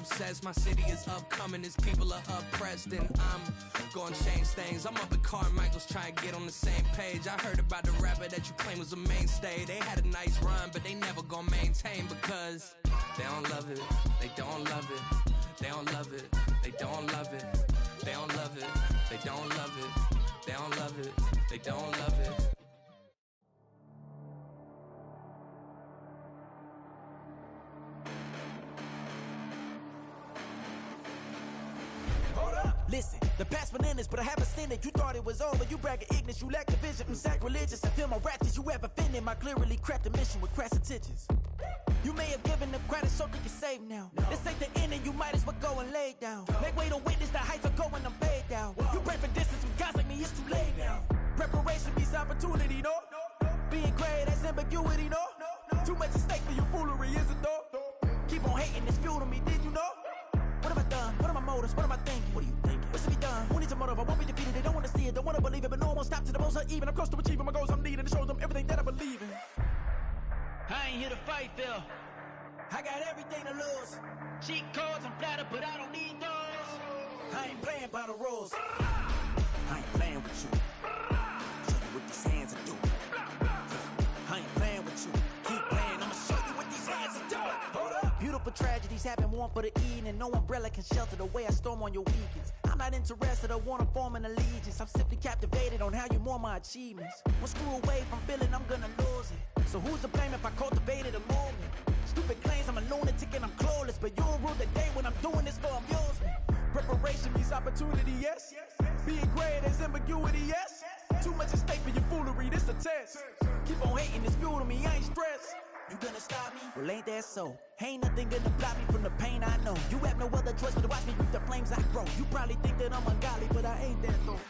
says my city is upcoming, its people are oppressed, and I'm gonna change things. I'm up at Carmichael's trying to get on the same page. I heard about the rapper that you claim was a mainstay. They had a nice run, but they never gonna maintain because they don't love it, they don't love it, they don't love it, they don't love it, they don't love it, they don't love it, they don't love it, they don't love it. Listen, the past bananas, but I haven't seen it. You thought it was over, you bragging ignorance, you lack the vision. I'm sacrilegious, I feel my ratchets, you have offended my clearly crafted mission with crass intentions. You may have given them credit so they can save now. This ain't the end and you might as well go and lay down. Make way to witness the heights are going, I'm paid down. You pray for distance from guys like me, it's too late now. Preparation means opportunity, no? Being great, that's ambiguity, no? Too much at stake for your foolery, is it though? Keep on hating, it's fuel to me, did you know? What have I done? What are my motives? What am I thinking? What are you thinking? What's to be done? Who needs a motive? I won't be defeated. They don't want to see it, don't want to believe it, but no one will stop to the most even. I'm close to achieving my goals. I'm needing to show them everything that I believe in. I ain't here to fight, Phil. I got everything to lose. Cheat codes, I'm flattered, but I don't need those. I ain't playing by the rules. I ain't playing with you. Show you what these hands are doing. I ain't playing with you. Keep playing, I'ma show you what these hands are doing. Hold up. Beautiful tragedies happen, one for the evening. No umbrella can shelter the way I storm on your weekends. I'm not interested, I wanna form an allegiance. I'm simply captivated on how you mourn my achievements. One screw away from feeling I'm gonna lose it. So who's to blame if I cultivated a movement? Stupid claims I'm a lunatic and I'm clueless, but you'll rule the day when I'm doing this for amusement. Preparation means opportunity, yes. Being great is ambiguity, yes. Too much at stake for your foolery, this a test. Keep on hating, it's fuel to me, I ain't stressed. You gonna stop me? Well, ain't that so? Ain't nothing gonna block me from the pain I know. You have no other choice but to watch me reap the flames I grow. You probably think that I'm ungodly, but I ain't that though.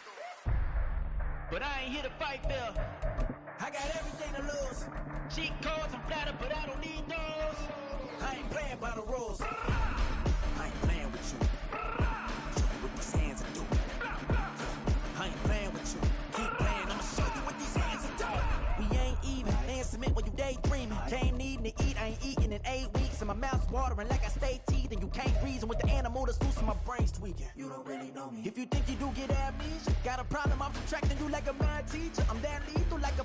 But I ain't here to fight, Phil. I got everything to lose. Cheat codes, I'm flattered, but I don't need those. I ain't playing by the rules. I ain't playing with you. Show you what these hands are doing. I ain't playing with you. Keep playing, I'ma show you what these hands are doing. We ain't even. They ain't submit when you daydreaming. Came needing to eat, I ain't eating in 8 weeks. And my mouth's watering like I stay teeth. And you can't reason with the animal that's loose and my brain's tweaking. You don't really know me. If you think you do get amnesia, got a problem, I'm subtracting you like a mad teacher. I'm that lethal like a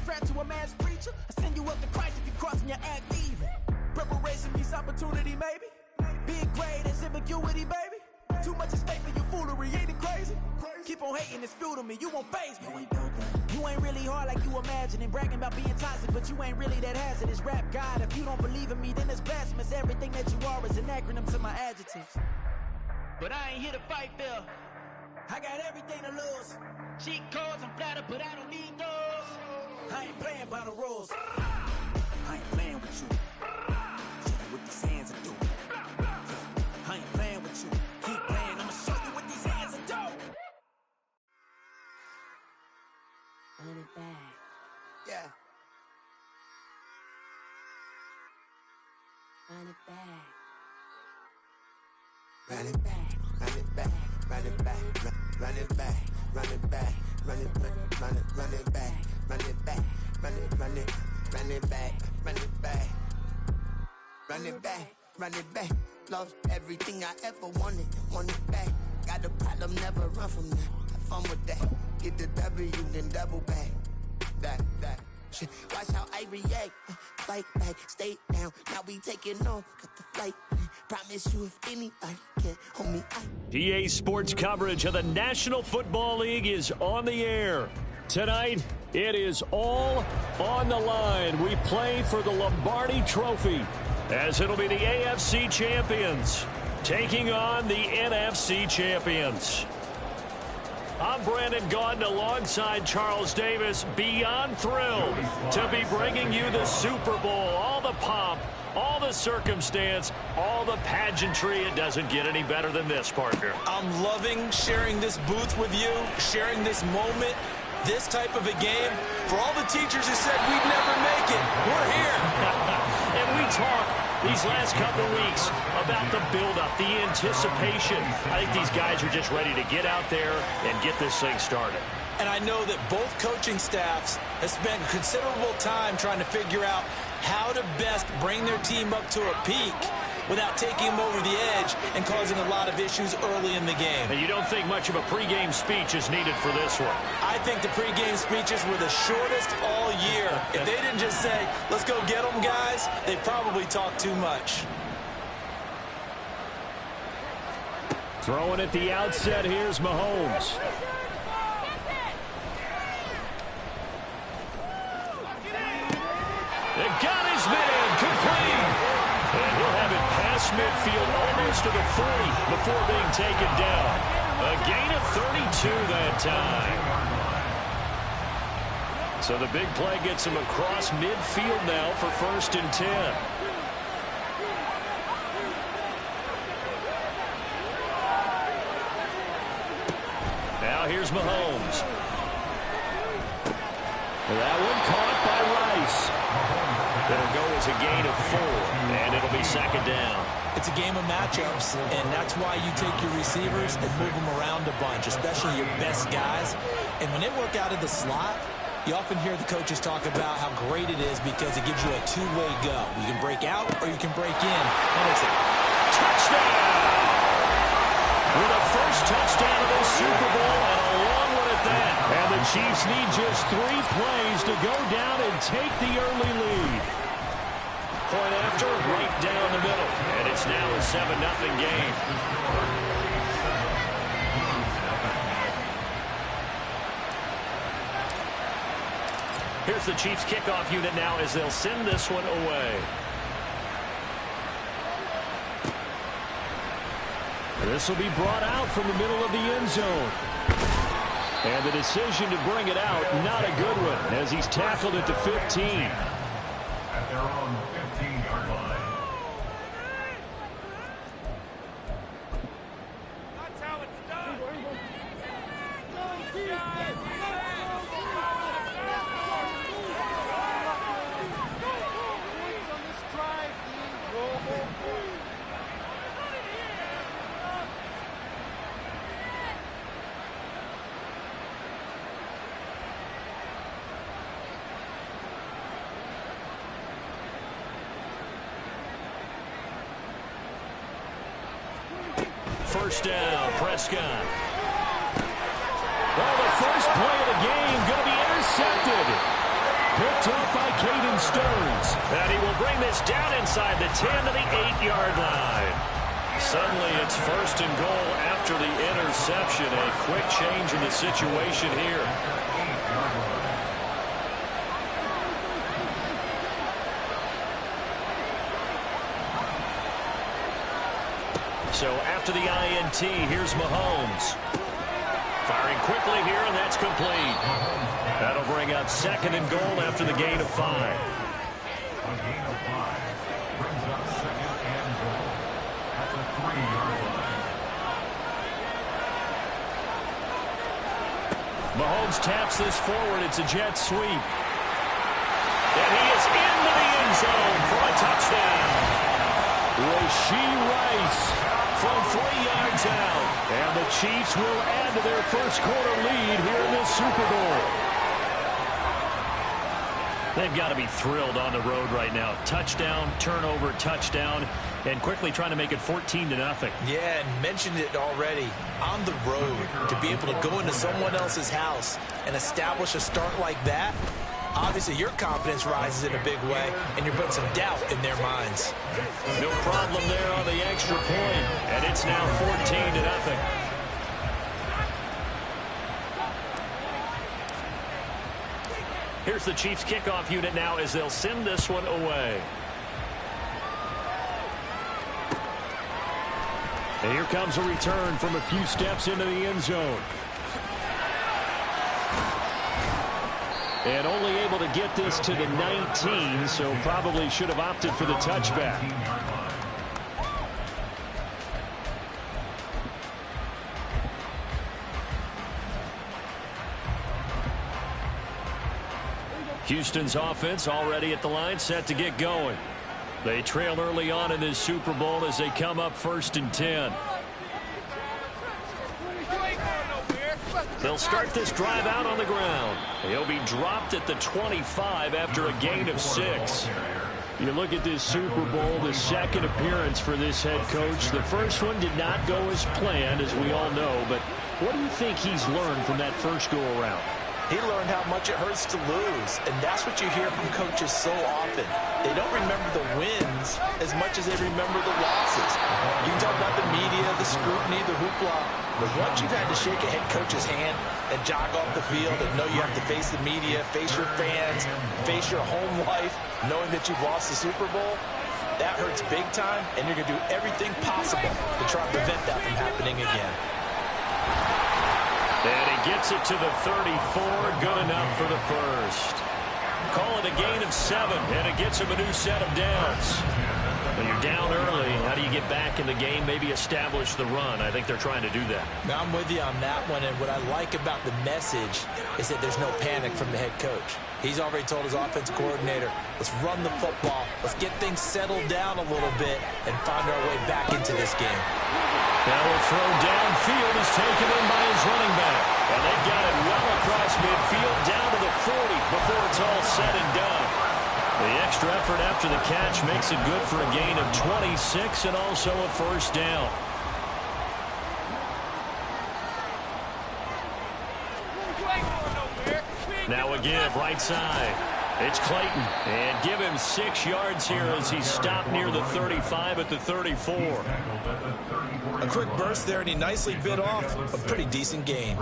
threat to a mass preacher. I send you up to Christ if you crossing your act evil. Preparation means opportunity, maybe. Being great is ambiguity, baby. Too much at stake for your foolery, ain't it crazy? Keep on hating, it's fuel to me, you won't faze me. You ain't really hard like you imagining. Bragging about being toxic, but you ain't really that hazardous. Rap God, if you don't believe in me, then it's blasphemous. Everything that you are is an acronym to my adjectives. But I ain't here to fight, Phil. I got everything to lose. Cheat codes, I'm flattered, but I don't need those. I ain't playing by the rules. I ain't playing with you. Show you what these hands are doing. I ain't playing with you. Keep playing, I'ma show you what these hands are doing. Run it back. Yeah. Run it back. Run it back, run it back, run it back, run it back, run it back, run it back, run it back, run it back, run it back, run it back, run it back, run it back. Lost everything I ever wanted, want it back. Got a problem, never run from that. Have fun with that. Get the W, then double back. That. Shit. Watch how I react. Fight back, stay down. Now we taking on, cut the flight. Promise you if anybody can hold me. PA Sports coverage of the National Football League is on the air. Tonight, it is all on the line. We play for the Lombardi Trophy, as it'll be the AFC champions taking on the NFC champions. I'm Brandon Gaudin alongside Charles Davis, beyond thrilled to be bringing you the Super Bowl. All the pomp, all the circumstance, all the pageantry. It doesn't get any better than this, partner. I'm loving sharing this booth with you, sharing this moment, this type of a game. For all the teachers who said we'd never make it, we're here. And we talk these last couple weeks about the build-up, the anticipation. I think these guys are just ready to get out there and get this thing started. And I know that both coaching staffs have spent considerable time trying to figure out how to best bring their team up to a peak. without taking him over the edge and causing a lot of issues early in the game. And you don't think much of a pregame speech is needed for this one? I think the pregame speeches were the shortest all year. If they didn't just say, let's go get them, guys, they probably talked too much. Throwing at the outset, here's Mahomes. They've got his man, complete. And he'll have it past midfield, almost to the 40 before being taken down. A gain of 32 that time. So the big play gets him across midfield now for 1st and 10. Now here's Mahomes. That one caught by Rice. It'll go as a gain of 4, and it'll be 2nd down. It's a game of matchups, and that's why you take your receivers and move them around a bunch, especially your best guys. And when they work out of the slot, you often hear the coaches talk about how great it is because it gives you a two-way go. You can break out or you can break in. And it's a touchdown! With a first touchdown of the Super Bowl and a long one at that. And the Chiefs need just 3 plays to go down and take the early lead. Point after, right down the middle. And it's now a 7-0 game. Here's the Chiefs kickoff unit now as they'll send this one away. This will be brought out from the middle of the end zone. And the decision to bring it out, not a good one, as he's tackled at the 15. At their own 15-yard line. That's how it's done. On this drive, First down, Prescott. Well, the first play of the game going to be intercepted. Picked up by Caden Stearns. And he will bring this down inside the 10 to the 8-yard line. Suddenly it's 1st and goal after the interception. A quick change in the situation here. So after the INT, here's Mahomes. Firing quickly here, and that's complete. That'll bring up 2nd and goal after the gain of 5. A gain of 5 brings up 2nd and goal at the 3-yard line. Mahomes taps this forward. It's a jet sweep. And he is into the end zone for a touchdown. Rashee Rice from 3 yards out. And the Chiefs will add to their first quarter lead here in this Super Bowl. They've got to be thrilled on the road right now. Touchdown, turnover, touchdown, and quickly trying to make it 14-0. Yeah, and mentioned it already. On the road, to be able to go into someone else's house and establish a start like that, obviously your confidence rises in a big way, and you're putting some doubt in their minds. No problem there on the extra point, and it's now 14-0. Here's the Chiefs kickoff unit now as they'll send this one away. And here comes a return from a few steps into the end zone. And only able to get this to the 19, so probably should have opted for the touchback. Houston's offense already at the line, set to get going. They trail early on in this Super Bowl as they come up 1st and 10. They'll start this drive out on the ground. He'll be dropped at the 25 after a gain of 6. You look at this Super Bowl, the second appearance for this head coach. The first one did not go as planned, as we all know. But what do you think he's learned from that first go-around? He learned how much it hurts to lose, and that's what you hear from coaches so often. They don't remember the wins as much as they remember the losses. You can talk about the media, the scrutiny, the hoopla, but once you've had to shake a head coach's hand and jog off the field and know you have to face the media, face your fans, face your home life, knowing that you've lost the Super Bowl, that hurts big time, and you're going to do everything possible to try to prevent that from happening again. And he gets it to the 34, good enough for the first. Call it a gain of 7, and it gets him a new set of downs. When you're down early, how do you get back in the game, maybe establish the run? I think they're trying to do that. Now, I'm with you on that one, and what I like about the message is that there's no panic from the head coach. He's already told his offensive coordinator, let's run the football, let's get things settled down a little bit, and find our way back into this game. Now a throw downfield is taken in by his running back. And they've got it well across midfield down to the 40 before it's all said and done. The extra effort after the catch makes it good for a gain of 26 and also a first down. Now a give right side. It's Clayton, and give him 6 yards here as he's stopped near the 35 at the 34. A quick burst there, and he nicely bit off a pretty decent gain.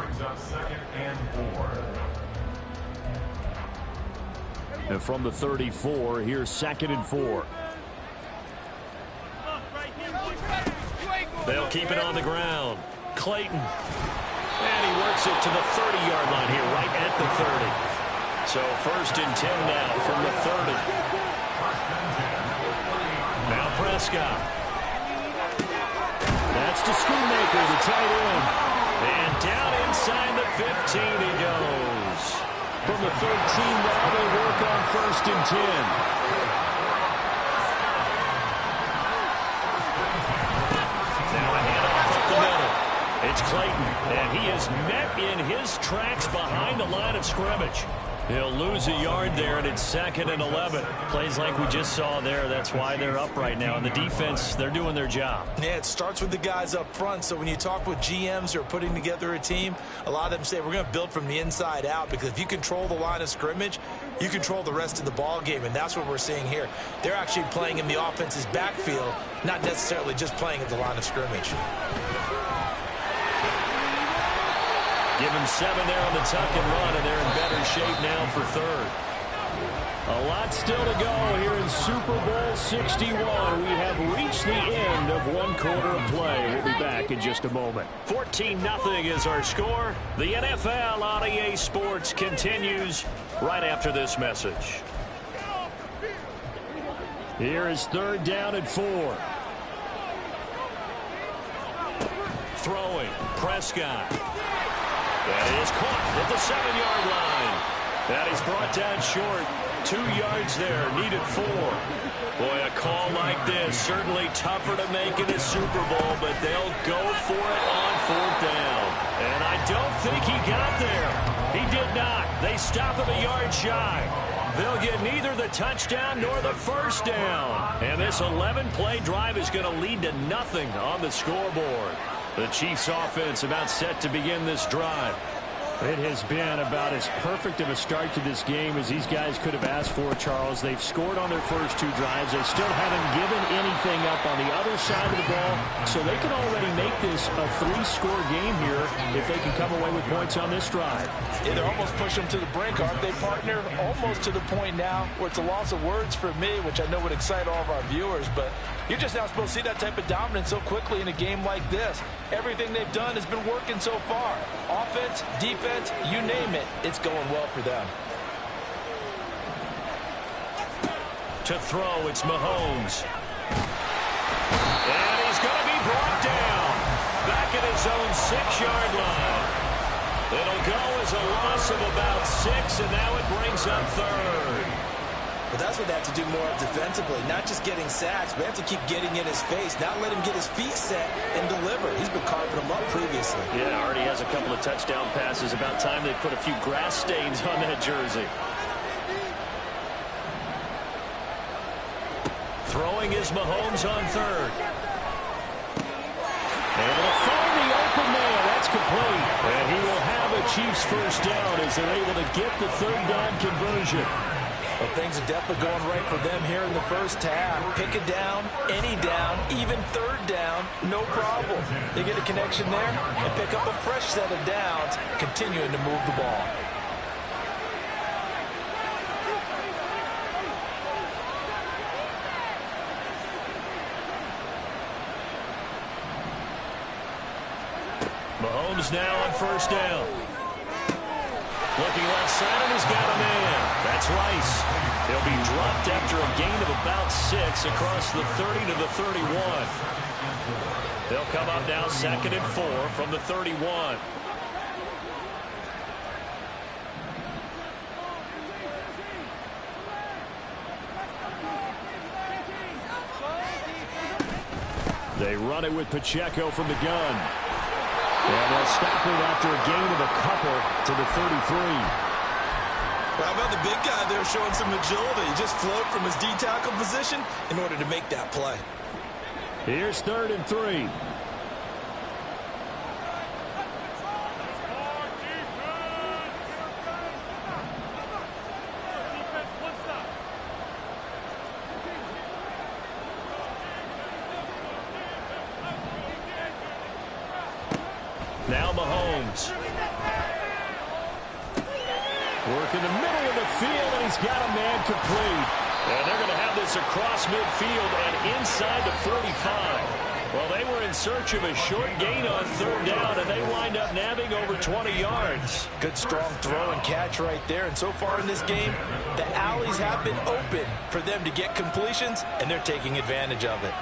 And from the 34, here's 2nd and 4. They'll keep it on the ground. Clayton. And he works it to the 30-yard line here, right at the 30. So 1st and 10 now from the 30. Now Prescott. That's to Schoonmaker, the tight end. And down inside the 15 he goes. From the 13 now they work on 1st and 10. Now a handoff up the middle. It's Clayton, and he is met in his tracks behind the line of scrimmage. He'll lose a yard there, and it's 2nd and 11. Plays like we just saw there. That's why they're up right now. And the defense, they're doing their job. Yeah, it starts with the guys up front. So when you talk with GMs who are putting together a team, a lot of them say we're going to build from the inside out, because if you control the line of scrimmage, you control the rest of the ball game, and that's what we're seeing here. They're actually playing in the offense's backfield, not necessarily just playing at the line of scrimmage. Give him 7 there on the tuck and run, and they're in better shape now for 3rd. A lot still to go here in Super Bowl 61. We have reached the end of 1 quarter of play. We'll be back in just a moment. 14-0 is our score. The NFL on EA Sports continues right after this message. Here is 3rd down and 4. Throwing, Prescott. That is caught at the 7-yard line. That is brought down short. 2 yards there, needed 4. Boy, a call like this, certainly tougher to make in a Super Bowl, but they'll go for it on 4th down. And I don't think he got there. He did not. They stop him a yard shy. They'll get neither the touchdown nor the first down. And this 11-play drive is going to lead to nothing on the scoreboard. The Chiefs offense about set to begin this drive. It has been about as perfect of a start to this game as these guys could have asked for, Charles. They've scored on their first 2 drives. They still haven't given anything up on the other side of the ball, so they can already make this a 3-score game here if they can come away with points on this drive. Yeah, they're almost pushing them to the brink, aren't they, partner? Almost to the point now where it's a loss of words for me, which I know would excite all of our viewers, but you're just not supposed to see that type of dominance so quickly in a game like this. Everything they've done has been working so far. Offense, defense, you name it, it's going well for them. To throw, it's Mahomes. And he's going to be brought down. Back at his own 6-yard line. It'll go as a loss of about 6, and now it brings up 3rd. But that's what they have to do more of defensively, not just getting sacks, but they have to keep getting in his face, not let him get his feet set and deliver. He's been carving them up previously. Yeah, already has a couple of touchdown passes. About time they put a few grass stains on that jersey. Throwing is Mahomes on third. Able to find the open man. That's complete. And he will have a Chiefs first down as they're able to get the third down conversion. Well, things are definitely going right for them here in the first half. Pick a down, any down, even third down, no problem. They get a connection there and pick up a fresh set of downs, continuing to move the ball. Mahomes now on first down. Looking left side, and he's got a man. That's Rice. He'll be dropped after a gain of about 6 across the 30 to the 31. They'll come up now 2nd and 4 from the 31. They run it with Pacheco from the gun. And they'll stop it after a gain of a couple to the 33. Well, how about the big guy there showing some agility? He just float from his D-tackle position in order to make that play. Here's 3rd and 3. Now Mahomes. Work in the middle of the field, and he's got a man complete. And they're going to have this across midfield and inside the 45. Well, they were in search of a short gain on third down, and they wind up nabbing over 20 yards. Good, strong throw and catch right there. And so far in this game, the alleys have been open for them to get completions, and they're taking advantage of it.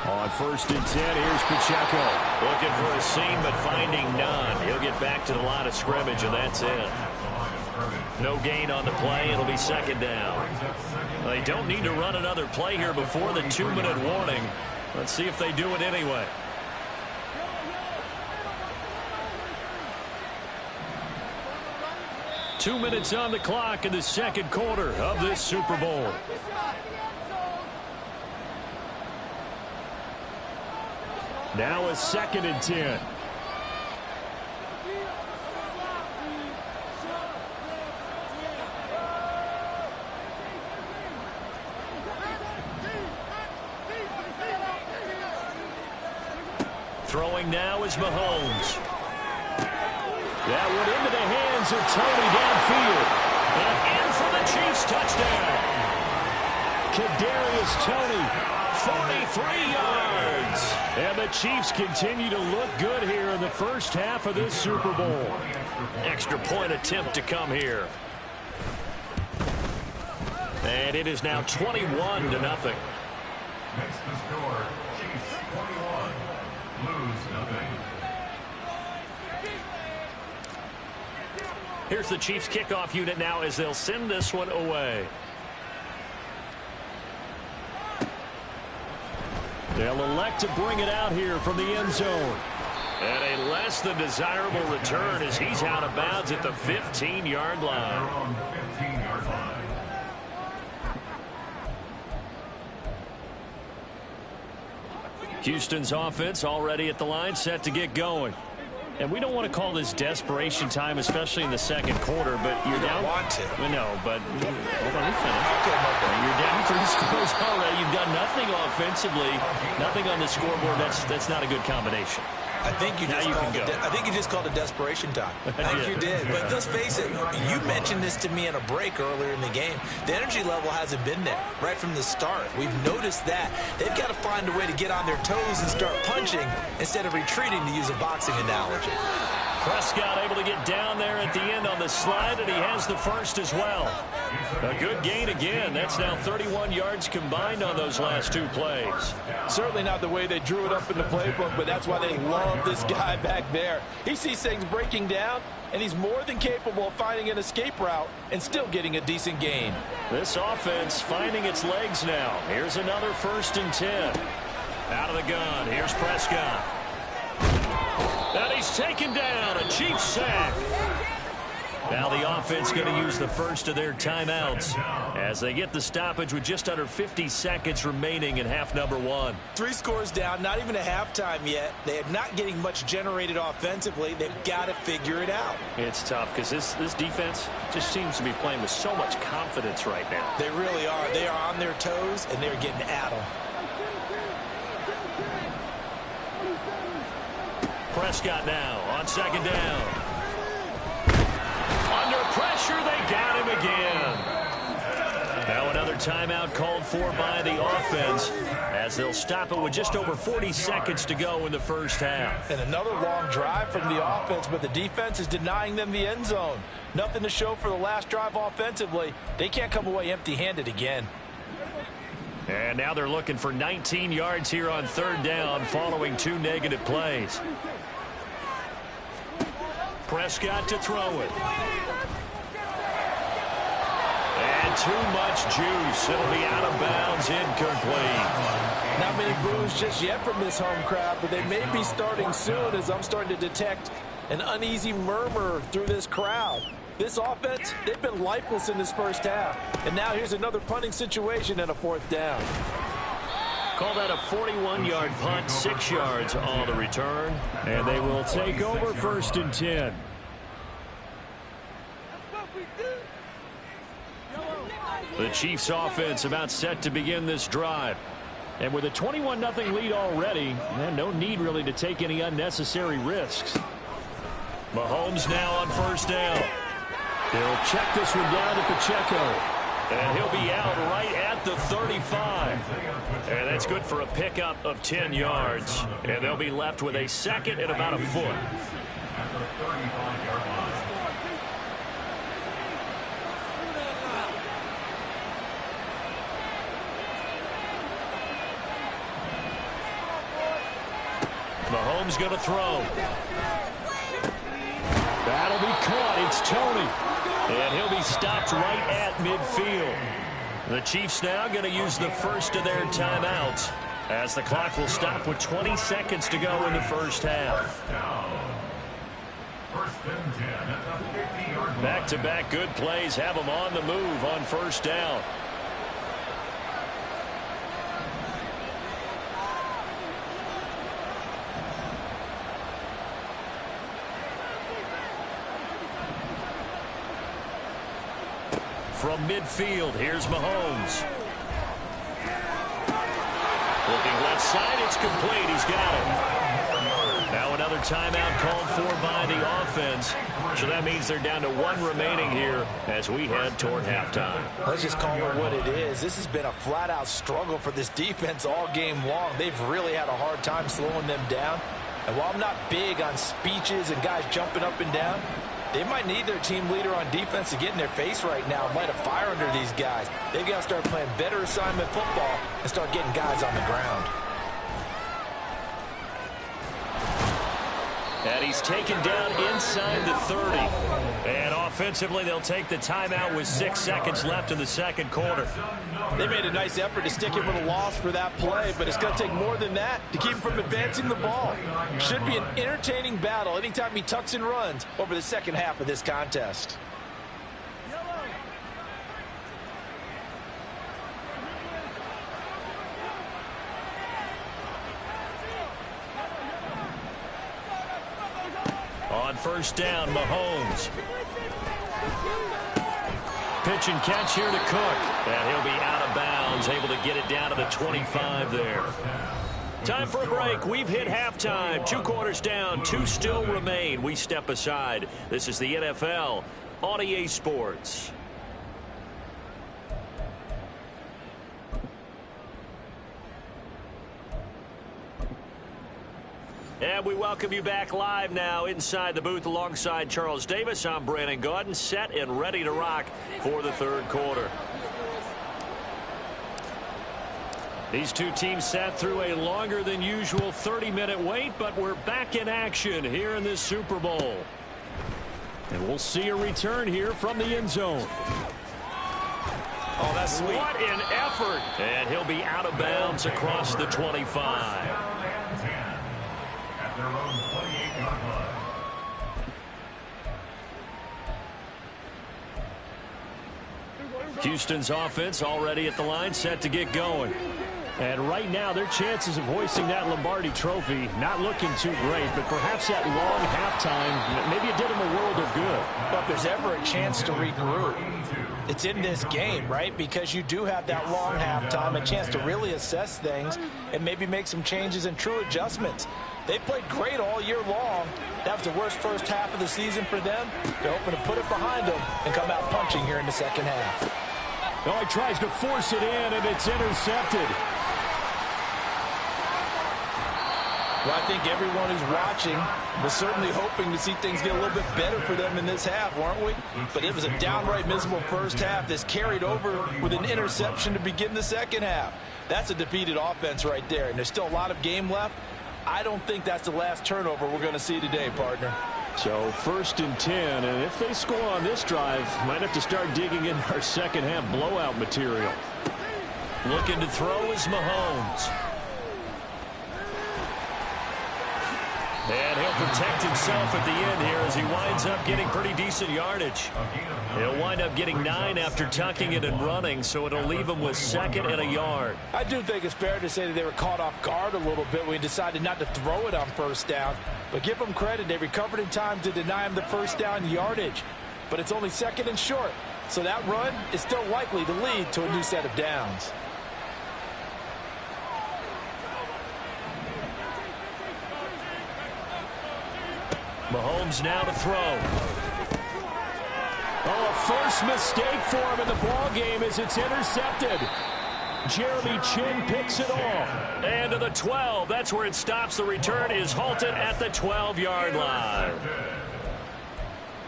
On 1st and 10, here's Pacheco. Looking for a seam, but finding none. He'll get back to the line of scrimmage, and that's it. No gain on the play. It'll be 2nd down. They don't need to run another play here before the 2-minute warning. Let's see if they do it anyway. Two minutes on the clock in the second quarter of this Super Bowl. Now a 2nd and 10. Throwing now is Mahomes. That one into the hands of Tony downfield. And in for the Chiefs touchdown. Kadarius Toney, 43 yards. And the Chiefs continue to look good here in the first half of this Super Bowl. Extra point attempt to come here. And it is now 21-0. Next to score, Chiefs 21, lose nothing. Here's the Chiefs kickoff unit now as they'll send this one away. They'll elect to bring it out here from the end zone. And a less than desirable return as he's out of bounds at the 15-yard line. They're on the 15-yard line. Houston's offense already at the line, set to get going. And we don't want to call this desperation time, especially in the second quarter, but you're down. Want to. No, but hold on, we finished. You're down 3 scores already. You've done nothing offensively, nothing on the scoreboard. That's not a good combination. I think you just called it desperation time. I think you did. But let's face it, you mentioned this to me in a break earlier in the game. The energy level hasn't been there right from the start. We've noticed that. They've got to find a way to get on their toes and start punching instead of retreating, to use a boxing analogy. Prescott able to get down there at the end on the slide, and he has the first as well. A good gain again. That's now 31 yards combined on those last 2 plays. Certainly not the way they drew it up in the playbook, but that's why they love this guy back there. He sees things breaking down, and he's more than capable of finding an escape route and still getting a decent gain. This offense finding its legs now. Here's another 1st and 10. Out of the gun. Here's Prescott. And he's taken down. A Chiefs sack. Now the offense going to use the first of their timeouts as they get the stoppage with just under 50 seconds remaining in half number 1. 3 scores down, not even a halftime yet. They are not getting much generated offensively. They've got to figure it out. It's tough because this defense just seems to be playing with so much confidence right now. They really are. They are on their toes, and they're getting at them. Prescott now on second down. Under pressure, they got him again. Now another timeout called for by the offense as they'll stop it with just over 40 seconds to go in the first half. And another long drive from the offense, but the defense is denying them the end zone. Nothing to show for the last drive offensively. They can't come away empty-handed again. And now they're looking for 19 yards here on third down following 2 negative plays. Prescott to throw it. And too much juice. It'll be out of bounds, incomplete. Not many boos just yet from this home crowd, but they may be starting soon as I'm starting to detect an uneasy murmur through this crowd. This offense, they've been lifeless in this first half. And now here's another punting situation and a 4th down. Call that a 41-yard punt, 6 yards on the return. And they will take over 1st and 10. The Chiefs offense about set to begin this drive. And with a 21-0 lead already, no need really to take any unnecessary risks. Mahomes now on 1st down. He'll check this one down to Pacheco. And he'll be out right at the 35. And that's good for a pickup of 10 yards. And they'll be left with a 2nd and about a foot. Mahomes going to throw. That'll be caught. It's Tony. And he'll be stopped right at midfield. The Chiefs now going to use the first of their timeouts as the clock will stop with 20 seconds to go in the first half. Back-to-back good plays have them on the move on 1st down. From midfield, here's Mahomes. Looking left side, it's complete. He's got it. Now another timeout called for by the offense. So that means they're down to 1 remaining here as we head toward halftime. Let's just call it what it is. This has been a flat-out struggle for this defense all game long. They've really had a hard time slowing them down. And while I'm not big on speeches and guys jumping up and down, they might need their team leader on defense to get in their face right now and light a fire under these guys. They've got to start playing better assignment football and start getting guys on the ground. And he's taken down inside the 30. And offensively, they'll take the timeout with 6 seconds left in the second quarter. They made a nice effort to stick him with a loss for that play, but it's going to take more than that to keep him from advancing the ball. Should be an entertaining battle anytime he tucks and runs over the second half of this contest. On 1st down, Mahomes. Pitch and catch here to Cook. And he'll be out of bounds, able to get it down to the 25 there. Time for a break. We've hit halftime. 2 quarters down, 2 still remain. We step aside. This is the NFL on EA Sports. And we welcome you back live now inside the booth alongside Charles Davis. I'm Brandon Gaudin, set and ready to rock for the third quarter. These two teams sat through a longer than usual 30-minute wait, but we're back in action here in this Super Bowl. And we'll see a return here from the end zone. Oh, that's sweet. What an effort. And he'll be out of bounds across the 25. Houston's offense already at the line, set to get going. And right now, their chances of hoisting that Lombardi trophy not looking too great, but perhaps that long halftime, maybe it did them a world of good. But if there's ever a chance to regroup, it's in this game, right? Because you do have that long halftime, a chance to really assess things and maybe make some changes and true adjustments. They played great all year long. That was the worst first half of the season for them. They're hoping to put it behind them and come out punching here in the second half. Oh, he tries to force it in, and it's intercepted. Well, I think everyone who's watching was certainly hoping to see things get a little bit better for them in this half, weren't we? But it was a downright miserable first half that's carried over with an interception to begin the second half. That's a defeated offense right there, and there's still a lot of game left. I don't think that's the last turnover we're going to see today, partner. So 1st and 10, and if they score on this drive, might have to start digging in our second half blowout material. Looking to throw is Mahomes. And he'll protect himself at the end here as he winds up getting pretty decent yardage. He'll wind up getting 9 after tucking it and running, so it'll leave him with 2nd and a yard. I do think it's fair to say that they were caught off guard a little bit when he decided not to throw it on first down. But give them credit, they recovered in time to deny him the first down yardage. But it's only 2nd and short, so that run is still likely to lead to a new set of downs. Mahomes now to throw. Oh, a first mistake for him in the ball game as it's intercepted. Jeremy Chin picks it off. And to the 12. That's where it stops. The return is halted at the 12-yard line.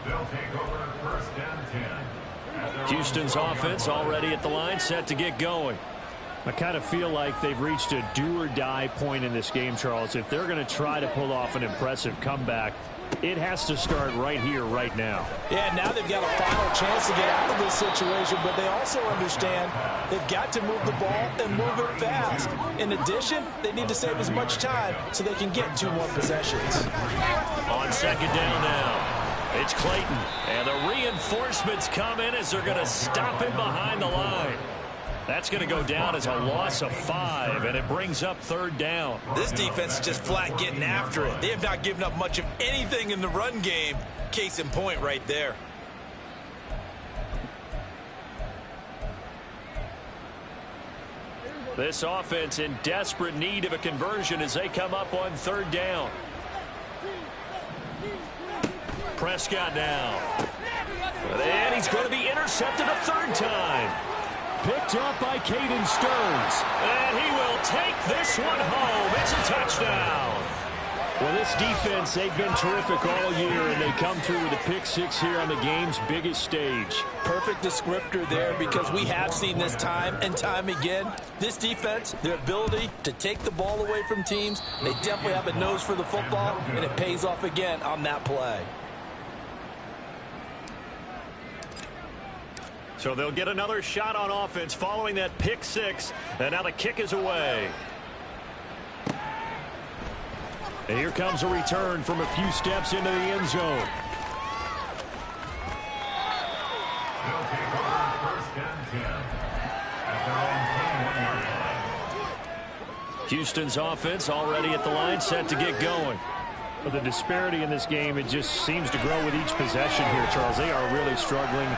They'll take over 1st and 10. Houston's offense already at the line, set to get going. I kind of feel like they've reached a do-or-die point in this game, Charles. If they're going to try to pull off an impressive comeback, it has to start right here, right now. Yeah, now they've got a final chance to get out of this situation, but they also understand they've got to move the ball and move it fast. In addition, they need to save as much time so they can get 2 more possessions. On 2nd down now, it's Clayton. And the reinforcements come in as they're going to stop him behind the line. That's going to go down as a loss of 5, and it brings up 3rd down. This defense is just flat getting after it. They have not given up much of anything in the run game. Case in point right there. This offense in desperate need of a conversion as they come up on 3rd down. Prescott now. And he's going to be intercepted a 3rd time. Picked up by Caden Stearns. And he will take this one home. It's a touchdown. Well, this defense, they've been terrific all year, and they come through with a pick 6 here on the game's biggest stage. Perfect descriptor there, because we have seen this time and time again. This defense, their ability to take the ball away from teams, they definitely have a nose for the football, and it pays off again on that play. So they'll get another shot on offense following that pick 6. And now the kick is away. And here comes a return from a few steps into the end zone. They'll take over 1st and 10 at their own 21-yard line. Houston's offense already at the line, set to get going. But the disparity in this game, it just seems to grow with each possession here, Charles. They are really struggling.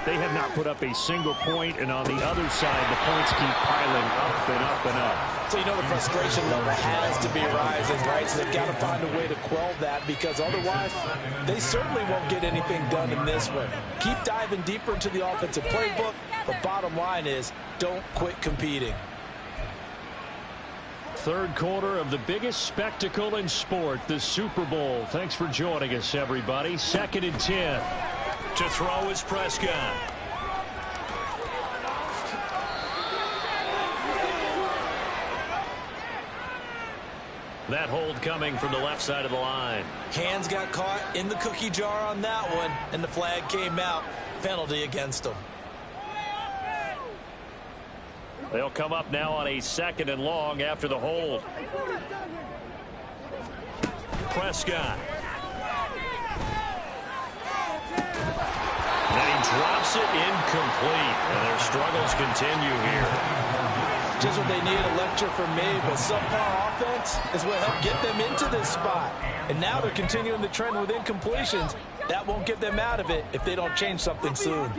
They have not put up a single point, and on the other side, the points keep piling up and up and up. So you know the frustration level has to be rising, right? So they've got to find a way to quell that, because otherwise they certainly won't get anything done in this one. Keep diving deeper into the offensive playbook, but bottom line is don't quit competing. 3rd quarter of the biggest spectacle in sport, the Super Bowl. Thanks for joining us, everybody. 2nd and 10. To throw is Prescott. That hold coming from the left side of the line. Hands got caught in the cookie jar on that one, and the flag came out. Penalty against them. They'll come up now on a 2nd and long after the hold. Prescott. And he drops it incomplete, and their struggles continue here. Just what they needed, a lecture from me, but subpar offense is what helped get them into this spot. And now they're continuing the trend with incompletions. That won't get them out of it if they don't change something soon.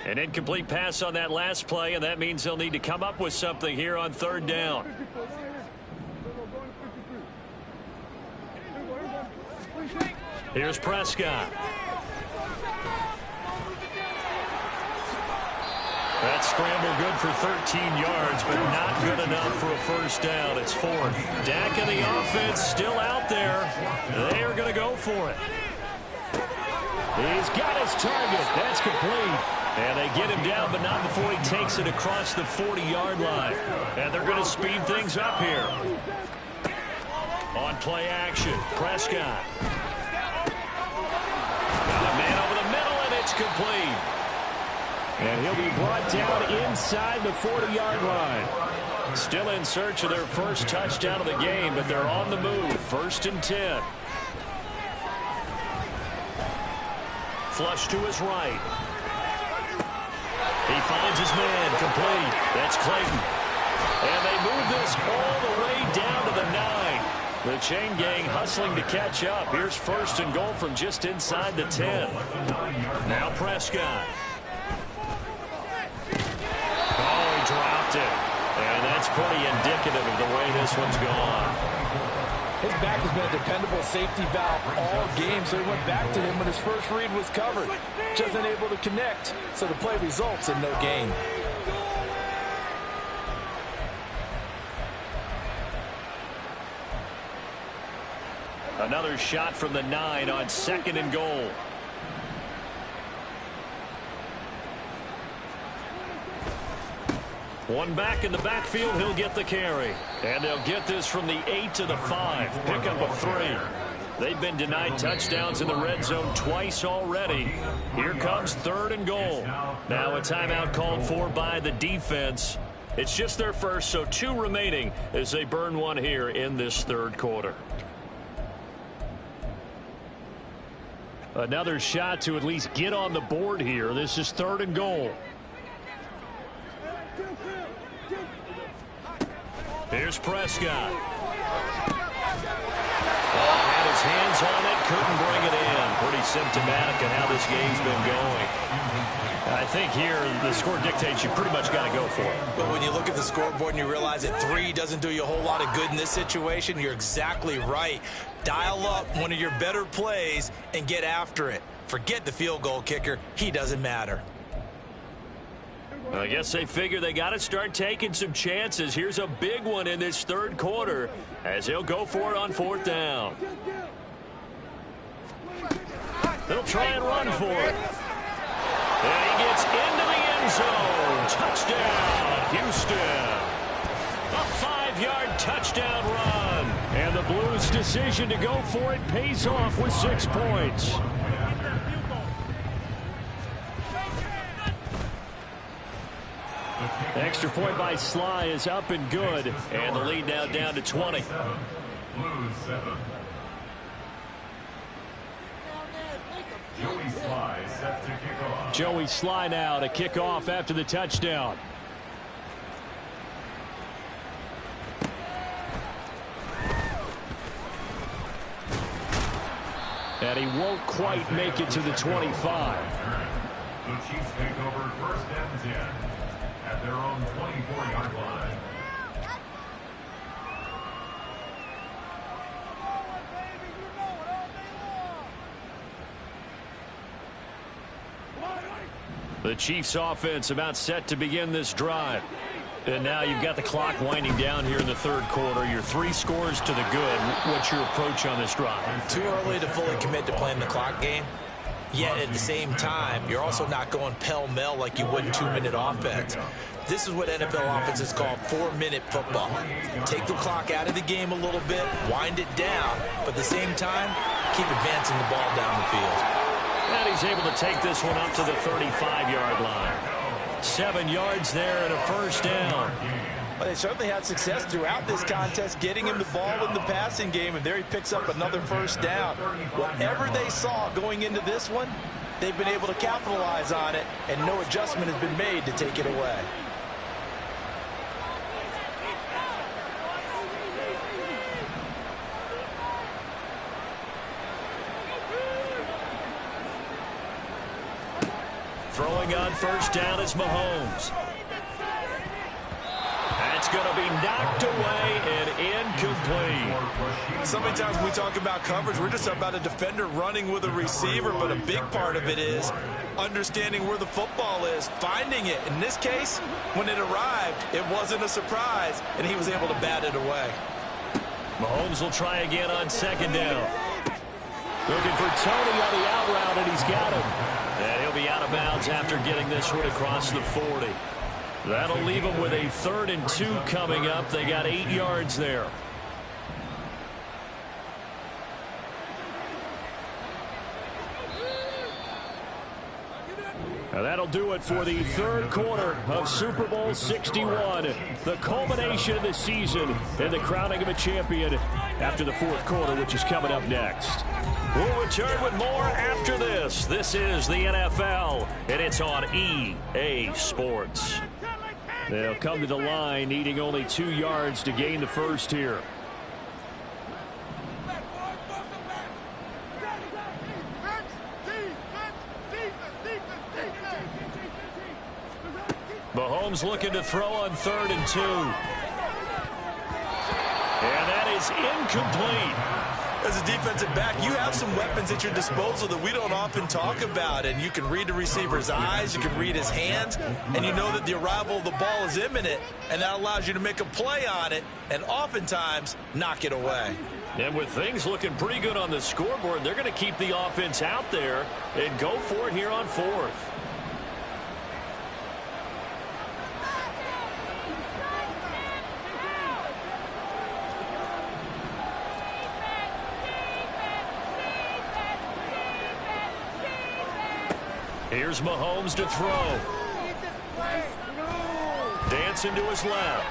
An incomplete pass on that last play, and that means they'll need to come up with something here on third down. Here's Prescott. That scramble good for 13 yards, but not good enough for a first down. It's fourth. Dak and the offense still out there. They are going to go for it. He's got his target. That's complete. And they get him down, but not before he takes it across the 40-yard line. And they're going to speed things up here. On play action, Prescott. Got a man over the middle, and it's complete. And he'll be brought down inside the 40-yard line. Still in search of their first touchdown of the game, but they're on the move. 1st and 10. Flush to his right. He finds his man, complete. That's Clayton. And they move this all the way down to the 9. The chain gang hustling to catch up. Here's 1st and goal from just inside the 10. Now Prescott. Oh, he dropped it. And that's pretty indicative of the way this one's gone. His back has been a dependable safety valve all game, so he went back to him when his first read was covered. Just unable to connect, so the play results in no gain. Another shot from the 9 on 2nd and goal. One back in the backfield, he'll get the carry. And they'll get this from the 8 to the 5. Pick up a 3. They've been denied touchdowns in the red zone twice already. Here comes 3rd and goal. Now a timeout called for by the defense. It's just their first, so 2 remaining as they burn one here in this 3rd quarter. Another shot to at least get on the board here. This is 3rd and goal. Here's Prescott. Oh, had his hands on it, couldn't bring it in. Pretty symptomatic of how this game's been going. I think here the score dictates you pretty much got to go for it. But when you look at the scoreboard and you realize that 3 doesn't do you a whole lot of good in this situation, you're exactly right. Dial up one of your better plays and get after it. Forget the field goal kicker. He doesn't matter. I guess they figure they got to start taking some chances. Here's a big one in this 3rd quarter as he'll go for it on 4th down. They'll try and run for it. And he gets into the end zone. Touchdown, Houston. A 5-yard touchdown run. And the Blues' decision to go for it pays off with 6 points. Extra point by Sly is up and good. And the lead now down to 20. Blues 7. Joey Sly set to kick off. Joey Sly now to kick off after the touchdown. And he won't quite make it to the 25. The Chiefs take over 1st and 10 at their own 24-yard line. The Chiefs offense about set to begin this drive. And now you've got the clock winding down here in the 3rd quarter. You're 3 scores to the good. What's your approach on this drive? Too early to fully commit to playing the clock game. Yet at the same time, you're also not going pell-mell like you would in 2-minute offense. This is what NFL offenses call 4-minute football. Take the clock out of the game a little bit, wind it down, but at the same time, keep advancing the ball down the field. And he's able to take this one up to the 35-yard line. 7 yards there and a 1st down. Well, they certainly had success throughout this contest getting him the ball in the passing game, and there he picks up another first down. Whatever they saw going into this one, they've been able to capitalize on it, and no adjustment has been made to take it away. Throwing on first down is Mahomes. That's going to be knocked away and incomplete. So many times when we talk about coverage, we're just about a defender running with a receiver, but a big part of it is understanding where the football is, finding it. In this case, when it arrived, it wasn't a surprise, and he was able to bat it away. Mahomes will try again on second down. Looking for Tony on the out route, and he's got him. And he'll be out of bounds after getting this one across the 40. That'll leave them with a 3rd and 2 coming up. They got 8 yards there. And that'll do it for the 3rd quarter of Super Bowl 61. The culmination of the season and the crowning of a champion after the 4th quarter, which is coming up next. We'll return with more after this. This is the NFL, and it's on EA Sports. They'll come to the line needing only 2 yards to gain the first here. Mahomes looking to throw on 3rd and 2. And that is incomplete. As a defensive back, you have some weapons at your disposal that we don't often talk about, and you can read the receiver's eyes, you can read his hands, and you know that the arrival of the ball is imminent, and that allows you to make a play on it and oftentimes knock it away. And with things looking pretty good on the scoreboard, they're going to keep the offense out there and go for it here on 4th. Here's Mahomes to throw. Dancing to his left.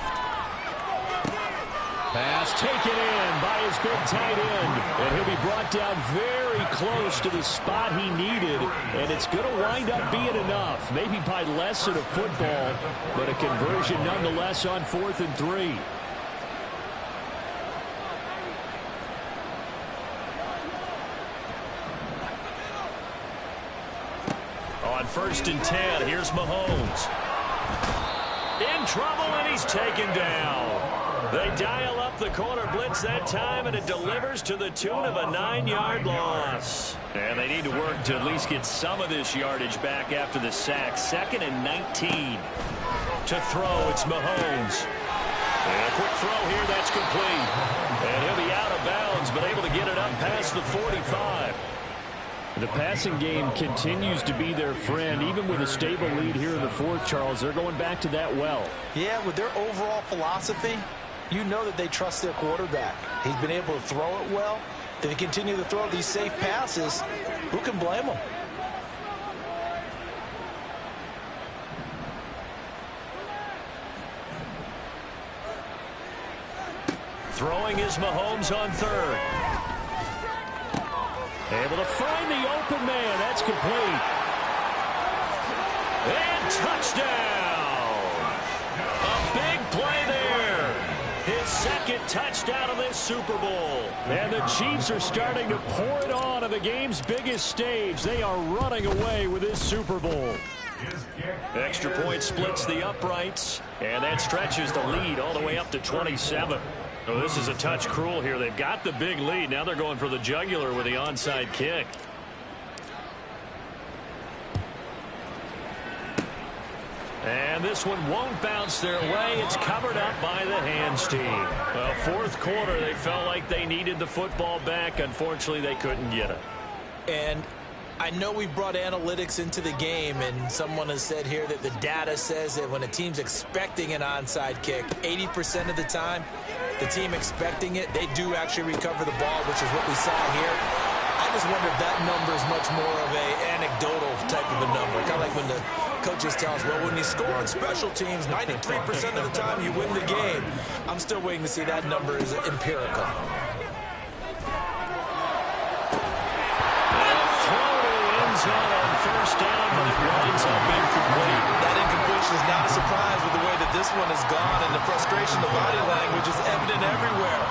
Pass taken in by his big tight end. And he'll be brought down very close to the spot he needed. And it's going to wind up being enough. Maybe by less than a football, but a conversion nonetheless on 4th and 3. On 1st and 10, here's Mahomes. In trouble, and he's taken down. They dial up the corner blitz that time, and it delivers to the tune of a 9-yard loss. And they need to work to at least get some of this yardage back after the sack. 2nd and 19. To throw, it's Mahomes. And a quick throw here, that's complete. And he'll be out of bounds, but able to get it up past the 45. The passing game continues to be their friend, even with a stable lead here in the 4th, Charles. They're going back to that well. Yeah, with their overall philosophy, you know that they trust their quarterback. He's been able to throw it well. If they continue to throw these safe passes, who can blame them? Throwing is Mahomes on 3rd. Able to find the open man. That's complete. And touchdown. A big play there. His 2nd touchdown of this Super Bowl. And the Chiefs are starting to pour it on the game's biggest stage. They are running away with this Super Bowl. Extra point splits the uprights. And that stretches the lead all the way up to 27. Oh, this is a touch cruel here. They've got the big lead. Now they're going for the jugular with the onside kick. And this one won't bounce their way. It's covered up by the hands team. Well, 4th quarter, they felt like they needed the football back. Unfortunately, they couldn't get it. And I know we brought analytics into the game, and someone has said here that the data says that when a team's expecting an onside kick, 80% of the time, the team expecting it, they do actually recover the ball, which is what we saw here. I just wonder if that number is much more of a anecdotal type of a number. Kind of like when the coaches tell us, well, when you score on special teams, 93% of the time you win the game. I'm still waiting to see that number is empirical. On first down, but it winds up incomplete. That incompletion is not a surprise with the way that this one has gone, and the frustration, the body language is evident everywhere.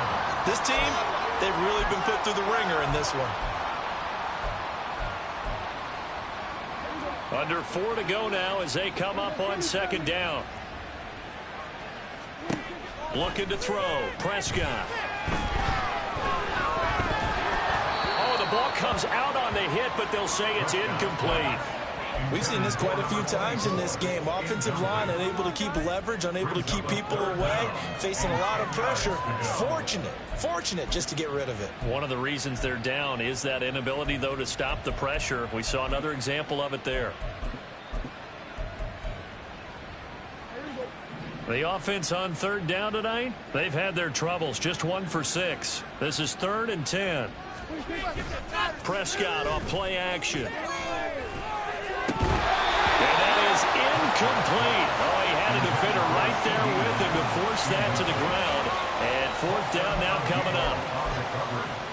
This team, they've really been put through the ringer in this one. Under 4 to go now as they come up on second down. Looking to throw. Prescott. Ball comes out on the hit, but they'll say it's incomplete. We've seen this quite a few times in this game. Offensive line unable to keep leverage, unable to keep people away, facing a lot of pressure. Fortunate just to get rid of it. One of the reasons they're down is that inability, though, to stop the pressure. We saw another example of it there. The offense on third down tonight, they've had their troubles. Just 1 for 6. This is 3rd and 10. Prescott on play action. And that is incomplete. Oh, he had a defender right there with him to force that to the ground. And 4th down now coming up.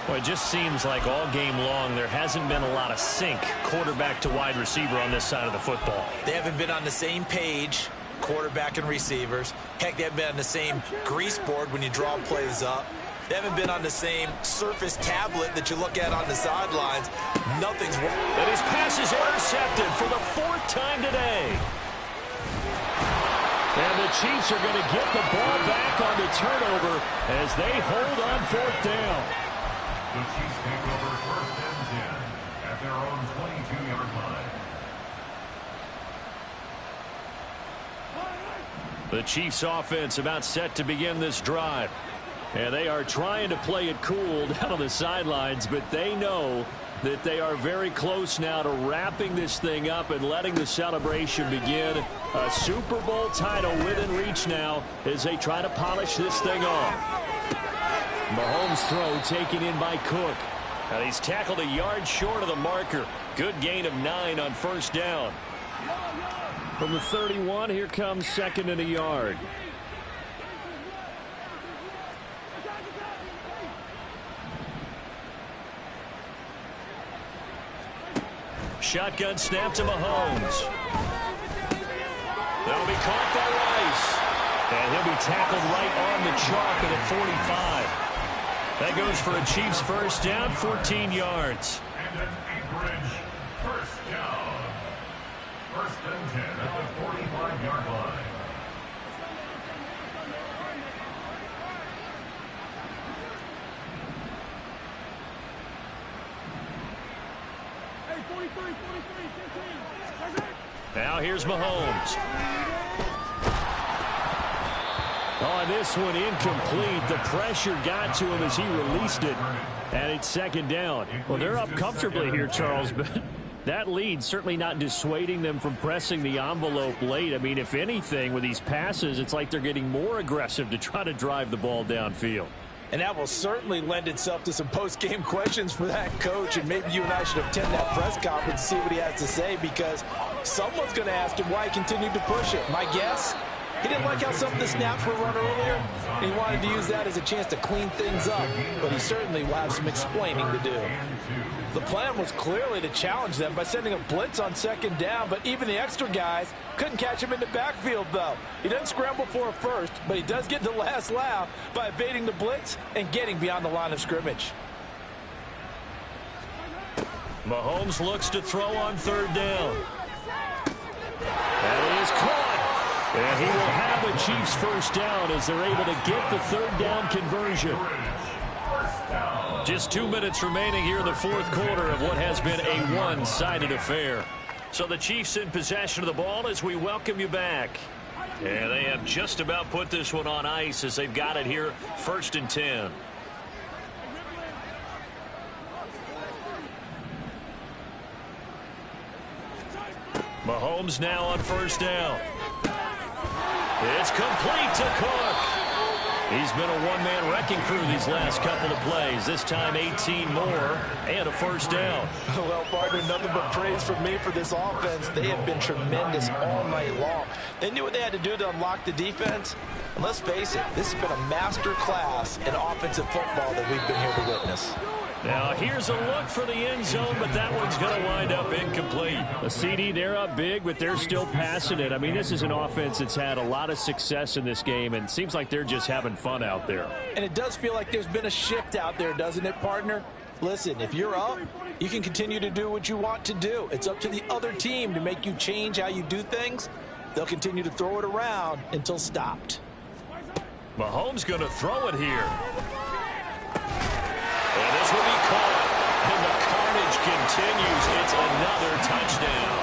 Well, it just seems like all game long there hasn't been a lot of sync quarterback to wide receiver on this side of the football. They haven't been on the same page, quarterback and receivers. Heck, they haven't been on the same grease board when you draw plays up. They haven't been on the same Surface tablet that you look at on the sidelines. Nothing's working. And his pass is intercepted for the 4th time today. And the Chiefs are going to get the ball back on the turnover as they hold on 4th down. The Chiefs take over 1st and 10 at their own 22-yard line. The Chiefs offense about set to begin this drive. And they are trying to play it cool down on the sidelines, but they know that they are very close now to wrapping this thing up and letting the celebration begin. A Super Bowl title within reach now as they try to polish this thing off. Mahomes' throw taken in by Cook. And he's tackled a yard short of the marker. Good gain of 9 on first down. From the 31, here comes 2nd and a yard. Shotgun snap to Mahomes. That'll be caught by Rice. And he'll be tackled right on the chalk at the 45. That goes for a Chiefs first down, 14 yards. And an Anchorage first down. 1st and 10 at the 45-yard line. Now here's Mahomes. On this one, incomplete. The pressure got to him as he released it, and it's 2nd down. Well, they're up comfortably here, Charles, but that lead certainly not dissuading them from pressing the envelope late. I mean, if anything, with these passes, it's like they're getting more aggressive to try to drive the ball downfield. And that will certainly lend itself to some post-game questions for that coach, and maybe you and I should attend that press conference and see what he has to say, because someone's going to ask him why he continued to push it. My guess, he didn't like how some of the snaps were run earlier, and he wanted to use that as a chance to clean things up, but he certainly will have some explaining to do. The plan was clearly to challenge them by sending a blitz on 2nd down, but even the extra guys couldn't catch him in the backfield, though. He doesn't scramble for a first, but he does get the last laugh by evading the blitz and getting beyond the line of scrimmage. Mahomes looks to throw on 3rd down. That is caught. And he will have a Chiefs first down as they're able to get the 3rd down conversion. Just 2 minutes remaining here in the 4th quarter of what has been a one-sided affair. So the Chiefs in possession of the ball as we welcome you back. And they have just about put this one on ice as they've got it here, 1st and 10. Mahomes now on first down. It's complete to Cook. He's been a one-man wrecking crew these last couple of plays. This time 18 more and a first down. Well, partner, nothing but praise from me for this offense. They have been tremendous all night long. They knew what they had to do to unlock the defense. And let's face it, this has been a master class in offensive football that we've been here to witness. Now, here's a look for the end zone, but that one's going to wind up incomplete. The CD, they're up big, but they're still passing it. I mean, this is an offense that's had a lot of success in this game, and it seems like they're just having fun out there. And it does feel like there's been a shift out there, doesn't it, partner? Listen, if you're up, you can continue to do what you want to do. It's up to the other team to make you change how you do things. They'll continue to throw it around until stopped. Mahomes going to throw it here. And this will be caught, and the carnage continues. It's another touchdown.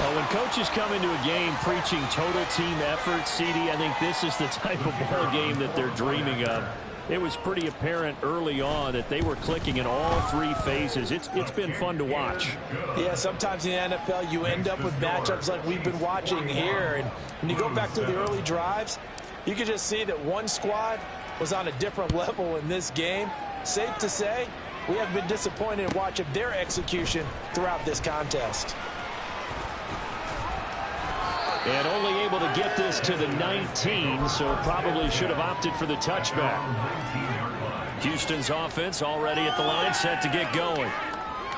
Well, when coaches come into a game preaching total team effort, CD, I think this is the type of ball game that they're dreaming of. It was pretty apparent early on that they were clicking in all three phases. It's been fun to watch. Yeah, sometimes in the NFL you end up with matchups like we've been watching here. And when you go back through the early drives, you can just see that one squad was on a different level in this game. Safe to say, we have been disappointed in watching their execution throughout this contest. And only able to get this to the 19, so probably should have opted for the touchback. Houston's offense already at the line, set to get going.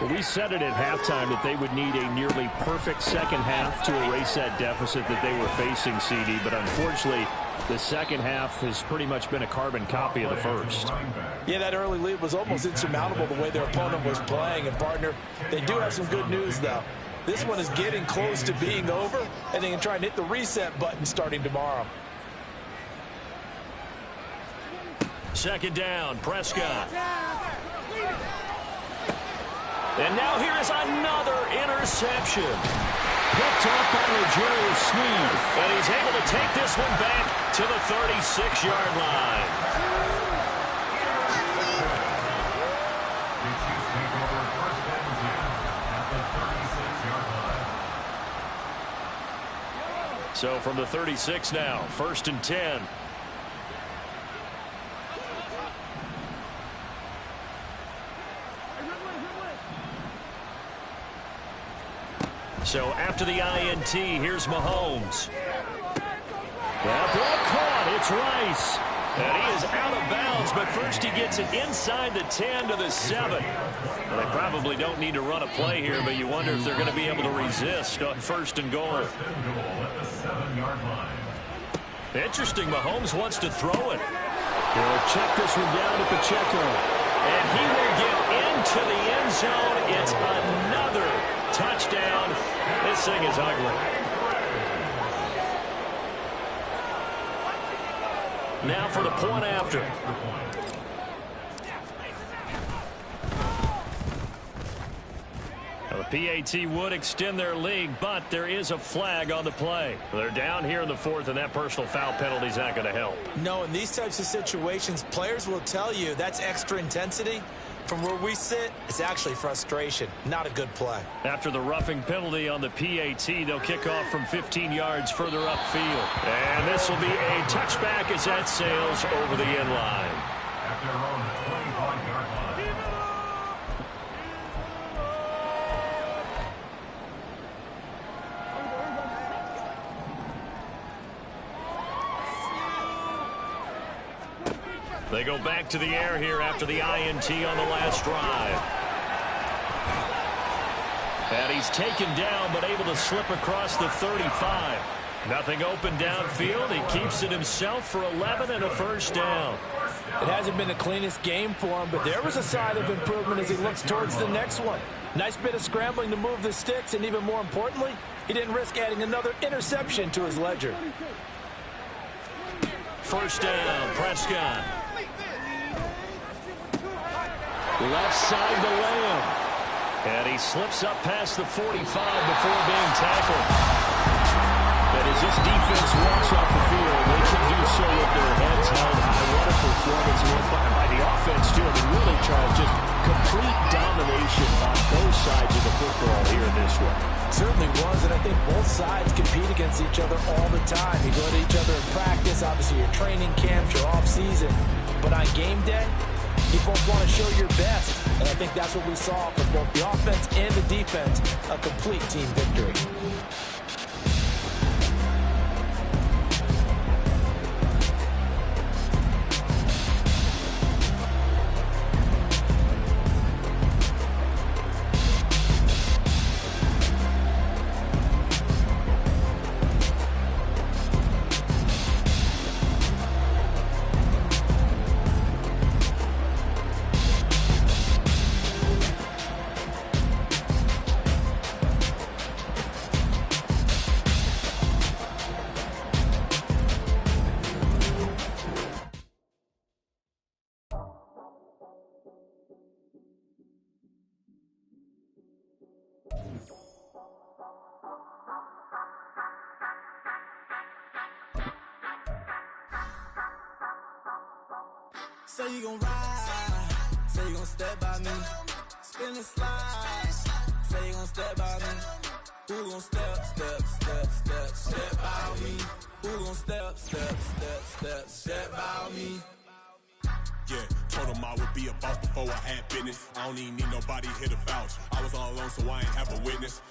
Well, we said it at halftime that they would need a nearly perfect second half to erase that deficit that they were facing, CD, but unfortunately, the second half has pretty much been a carbon copy of the first. Yeah, that early lead was almost insurmountable the way their opponent was playing. And, partner, they do have some good news, though. This one is getting close to being over, and they can try and hit the reset button starting tomorrow. Second down, Prescott. And now here is another interception. Picked up by L'Jarius Sneed. And he's able to take this one back to the 36-yard line. So from the 36 now, 1st and 10. So after the INT, here's Mahomes. That ball caught. It's Rice. And he is out of bounds, but first he gets it inside the 10 to the 7. Well, they probably don't need to run a play here, but you wonder if they're going to be able to resist on 1st and goal. Interesting. Mahomes wants to throw it. He'll check this one down to Pacheco. And he will get into the end zone. It's another touchdown. This thing is ugly. Now for the point after. Now the PAT would extend their lead, but there is a flag on the play. They're down here in the 4th, and that personal foul penalty is not going to help. No, in these types of situations, players will tell you that's extra intensity. From where we sit, it's actually frustration. Not a good play. After the roughing penalty on the PAT, they'll kick off from 15 yards further upfield. And this will be a touchback as that sails over the end line. At their own 25-yard line. They go back to the air here after the INT on the last drive. And he's taken down, but able to slip across the 35. Nothing open downfield. He keeps it himself for 11 and a first down. It hasn't been the cleanest game for him, but there was a sign of improvement as he looks towards the next one. Nice bit of scrambling to move the sticks, and even more importantly, he didn't risk adding another interception to his ledger. First down, Prescott. Left side to Lamb. And he slips up past the 45 before being tackled. And as this defense walks off the field, they should do so with their heads held high. What a performance by the offense, too. I mean, really, Charles, just complete domination on both sides of the football here in this one. Certainly was, and I think both sides competed against each other all the time. You go to each other in practice, obviously your training camps, your off-season. But on game day, you both want to show your best. And I think that's what we saw from both the offense and the defense, a complete team victory. Say you gon' ride, say you gon' step by me, spin and slide, say you gon' step by me, who gon' step by me, who gon' step by me. Yeah, told him I would be a boss before I had business. I don't even need nobody here to vouch. I was all alone, so I ain't have a witness.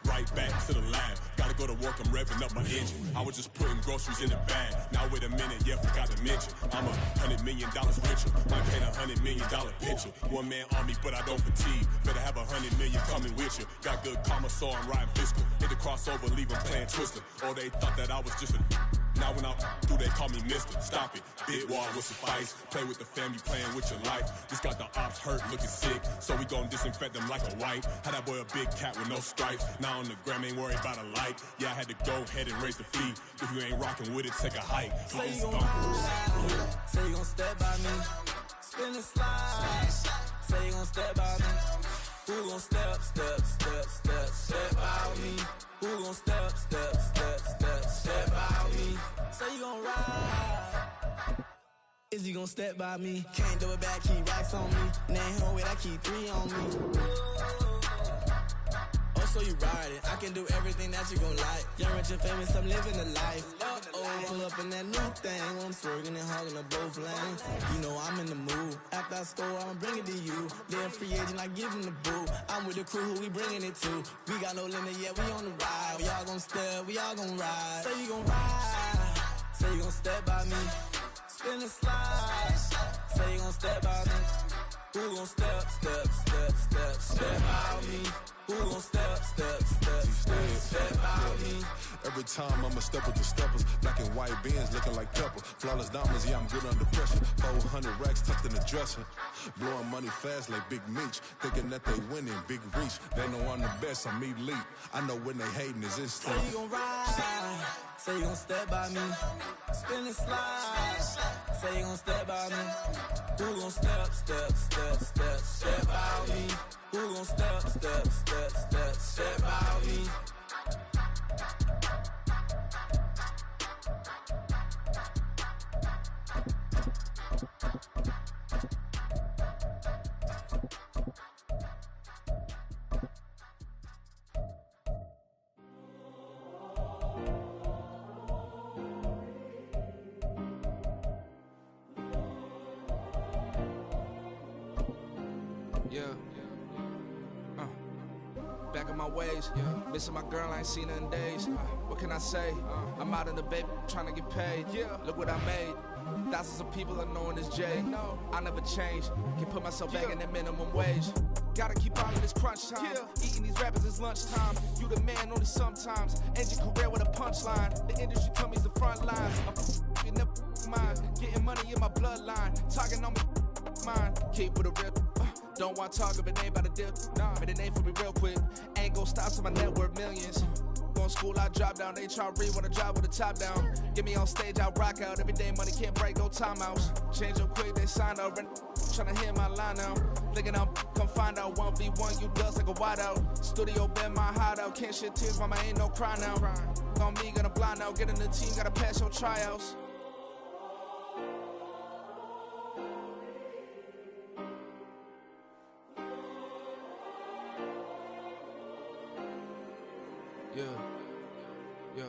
Right back to the lab. Gotta go to work, I'm revving up my engine. I was just putting groceries in the bag. Now wait a minute, yeah, forgot to mention. I'm $100 million richer. I paint $100 million picture. One man army, but I don't fatigue. Better have 100 million coming with you. Got good karma, so I'm riding fiscal. Hit the crossover, leave them playing Twister. Oh, they thought that I was just a... Now when I do, they call me Mister. Stop it. Big wall will suffice. Play with the family, playing with your life. This got the ops hurt, looking sick. So we gon' disinfect them like a wipe. Had that boy a big cat with no stripes. Now on the gram, ain't worried about a light. Yeah, I had to go ahead and raise the fee. If you ain't rocking with it, take a hike. Say you gon' ride, say you gon' step by me, spin and slide, say you gon' step by me, who gon' step by me, who gon' step by me, say you gon' ride, is he gon' step by me, can't do it back, keep racks on me, name home with I keep 3 on me. So you ride it, I can do everything that you gon' like. Young, rich, and famous, I'm living the life. Pull up in that new thing, I'm swerving and hogging up both lanes. You know I'm in the mood. After I score, I'ma bring it to you. They're free agent, I give them the boo. I'm with the crew, who we bringing it to. We got no limit, yeah, we on the ride. We all gon' step, we all gon' ride. Say you gon' ride, say you gon' step by me. Spin and slide, say you gon' step by me. Who gon' step by me? Who gon' step by me? Every time I'ma step with the steppers. Black and white beans looking like pepper. Flawless diamonds, yeah, I'm good under pressure. 400 racks tucked in the dresser. Blowing money fast like Big Meech. Thinking that they winning, big reach. They know I'm the best, I'm elite. I know when they hating is instant. Say you gon' ride, say you gon' step by me. Spin and slide, say you gon' step by me. Who gon' step by me? Who gon' step by me? Yeah. Back in my ways, missing my girl, I ain't seen her in days. What can I say? I'm out in the baby, trying to get paid. Look what I made. Thousands of people are knowing this Jay. I never change. Can put myself back in the minimum wage. Gotta keep on in this crunch time. Eating these rappers is lunchtime. You the man only sometimes. End your career with a punchline. The industry tell me it's the front lines. You never mind. Getting money in my bloodline. Talking on me, mine. Keep with a real. Don't want to talk if it ain't about a dip. But it ain't for me real quick. Ain't gon' stop till my net worth millions. Going school, I drop down. They try to read, wanna drive with the top down. Get me on stage, I rock out. Every day money can't break, no timeouts. Change up quick, they sign up. Tryna hear my line now. Thinking I'm come find out 1v1, you dust like a wideout. Studio been my hideout. Can't shed tears, mama ain't no cry now. On me, gonna blind out. Get in the team, gotta pass your tryouts. Yeah.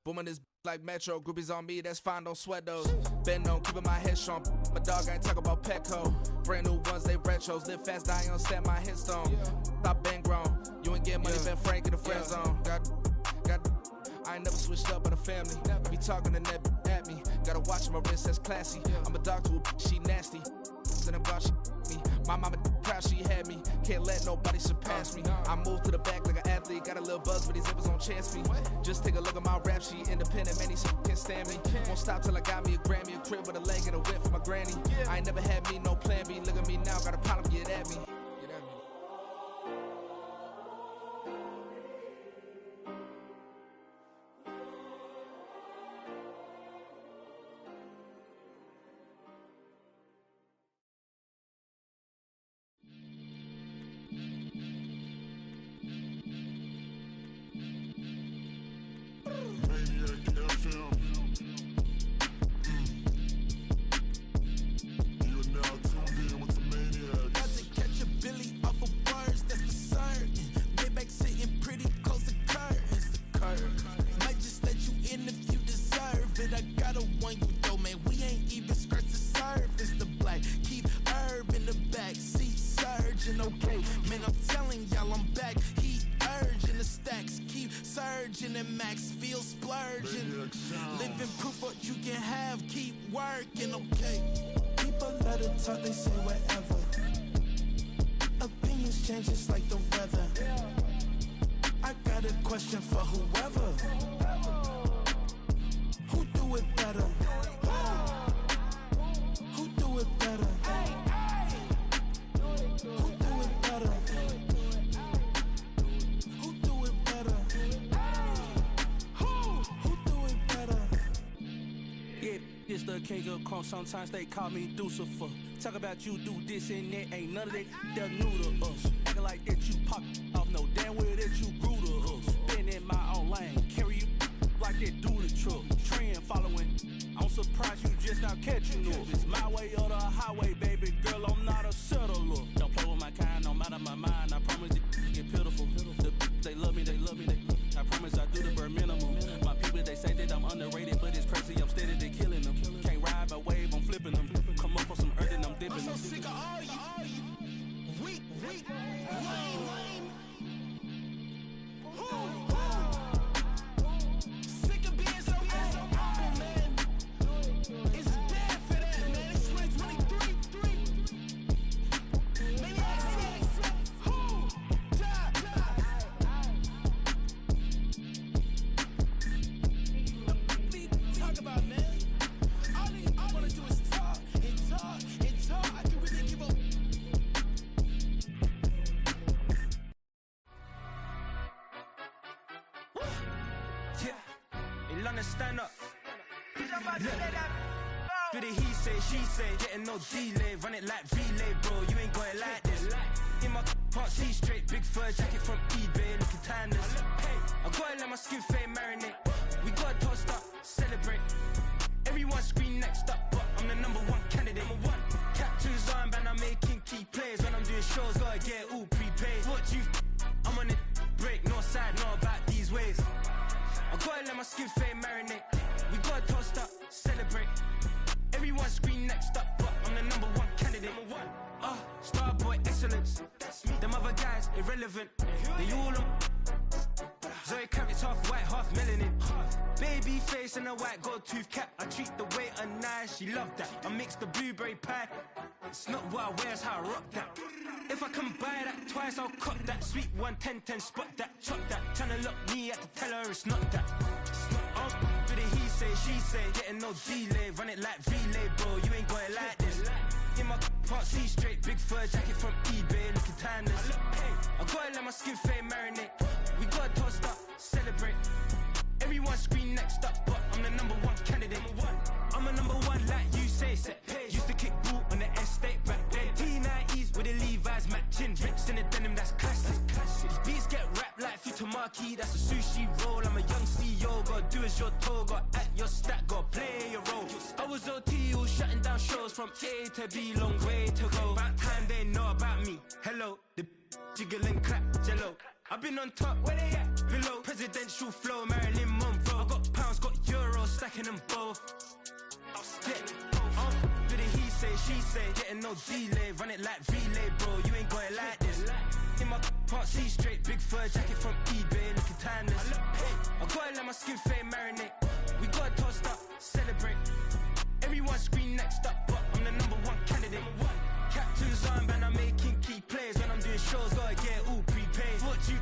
Booming this like Metro, groupies on me, that's fine, don't sweat those. Been on, keeping my head strong. My dog ain't talk about Petco. Brand new ones, they retros. Live fast, die on set, my headstone. Stop been grown. You ain't get money, been frank in the friend zone. Got. I ain't never switched up on the family. Be talking to that at me. Gotta watch my wrist, that's classy. I'm a dog to a she nasty. Then about she me. My mama proud she had me. Can't let nobody surpass me. I moved to the back like an athlete. Got a little buzz, but these zippers on chance me. Just take a look at my rap sheet. Independent, man, these can't stand me. Won't stop till I got me a Grammy, a crib with a leg and a whip for my granny. I ain't never had me no plan B. Look at me now, got a problem, get at me. Sometimes they call me Lucifer. Talk about you do this and that, ain't none of that they're new to us. Acting like that you pop off, no damn well that you grew to us. Been in my own lane, carry you like that do the truck. Trend following, I'm surprised you just not catching up. It's my way or the highway, baby girl, I'm not a settler. Don't play with my kind, no matter my mind. I promise it get pitiful. They love me, they love me, they love me. I promise I do the bare minimum. My people, they say that I'm underrated, but it's crazy, I'm steady, they killing them. Can't ride my wave, I'm flipping them. Come up for some earth and I'm dipping them. I'm so sick of all you weak, lame. Sick of being so humble, man. It's bad for that, man. It's 2023. Maybe I see. Talk about, man. All I wanna do is talk and talk and talk. I can really give up. Yeah, in London, stand up. Do the he say, she say, getting no delay, run it like relay, bro. You ain't got it like this. In my can't see straight, big fur jacket from eBay, looking timeless. I gotta let my skin fade marinate. We gotta toast up, celebrate. Everyone scream next up, but I'm the number one candidate. Captain's armband, I'm making key plays. When I'm doing shows, gotta get all prepaid. What you I'm on it, break, no side, know about these ways. I gotta let my skin fade marinate. We gotta toast up, celebrate. Everyone scream next up, but I'm the number one candidate. Starboy excellence. Them other guys irrelevant. They all on. Zoe Kravitz half white, half melanin. Baby face and a white gold tooth cap. I treat the waiter nice, she love that. I mix the blueberry pie. It's not what I wear, it's how I rock that. If I can buy that twice, I'll cut that. Sweet 110, spot that, chop that. Tryna look me at the tell her it's not that. Do the he say, she say, getting no delay. Run it like relay, bro, you ain't got it like this. In my can't see straight, big fur jacket from eBay, looking timeless. I gotta let my skin fade marinate. We gotta toast up, celebrate. Everyone scream next up, but I'm the number one candidate. I'm a number one like you say, set page. Used to kick ball on the estate back then. T90s with the Levi's matching. Rips in the denim, that's classic. These beats get wrapped like Futamaki, that's a sushi roll. I'm a young CEO, gotta do as you're told. Gotta act your stat, gotta play your role. I was OT, all shutting down shows from A to B, long way to go. About time they know about me. Hello, the jiggle and clap, jello. I've been on top, where they at? Below, presidential flow, Marilyn Monroe. I got pounds, no delay. Run it like relay, bro, you ain't got it like this. In my can't see straight, big fur jacket from eBay, looking timeless. I gotta let my skin fade marinate. We gotta toast up, celebrate. Everyone scream next up, but I'm the #1 candidate. Captain's armband, I'm making key plays. When I'm doing shows, gotta get all prepaid. What you,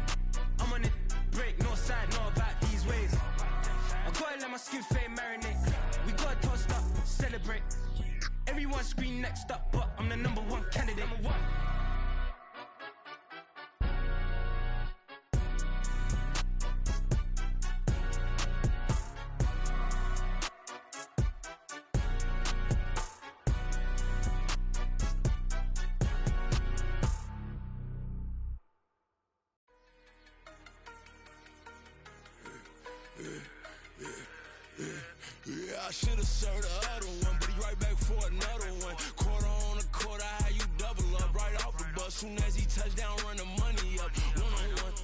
I'm on it, break, no side, no about these ways. I gotta let my skin fade marinate. We gotta toast up, celebrate. Everyone scream next up, but I'm the #1 candidate. Yeah, I should've served the other one, but he right back for another one. Quarter on a quarter, how you double up right off the bus. Soon as he touch down, run the money up. One-on-one.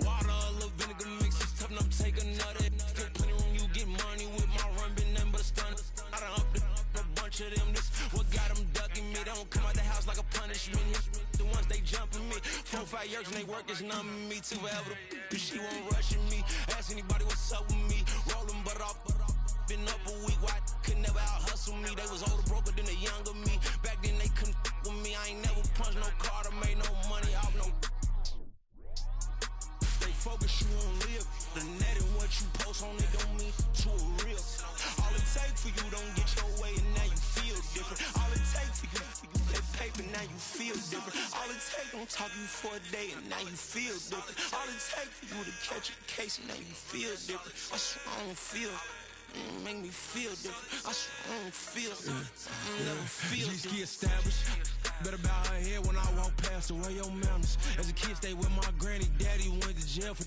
Water, a little vinegar mix, it's tough enough to take another. Get plenty room, you get money with my run, been nothing but a stun. I done upped a bunch of them. This what got them ducking me. They don't come out the house like a punishment. The ones they jumping me. 4 or 5 years and they work is numbing me. Too forever. She won't rushing me. Ask anybody what's up with me. Rolling butt off. Been up a week, why could never out hustle me? They was older, broker than the younger me. Back then they couldn't with me. I ain't never punched no card or made no money off no. They focus, you on live. The net and what you post on it don't mean to a real. All it take for you don't get your way and now you feel different. All it take for you get paper, now you feel different. All it take don't talk you for a day and now you feel different. All it take for you to catch a case and now you feel different. I swear I don't feel. Make me feel different. I swear I don't feel I never feel different. G-ski established. Better bow her head when I walk past her. Where your manners? As a kid, stayed with my granny. Daddy went to jail for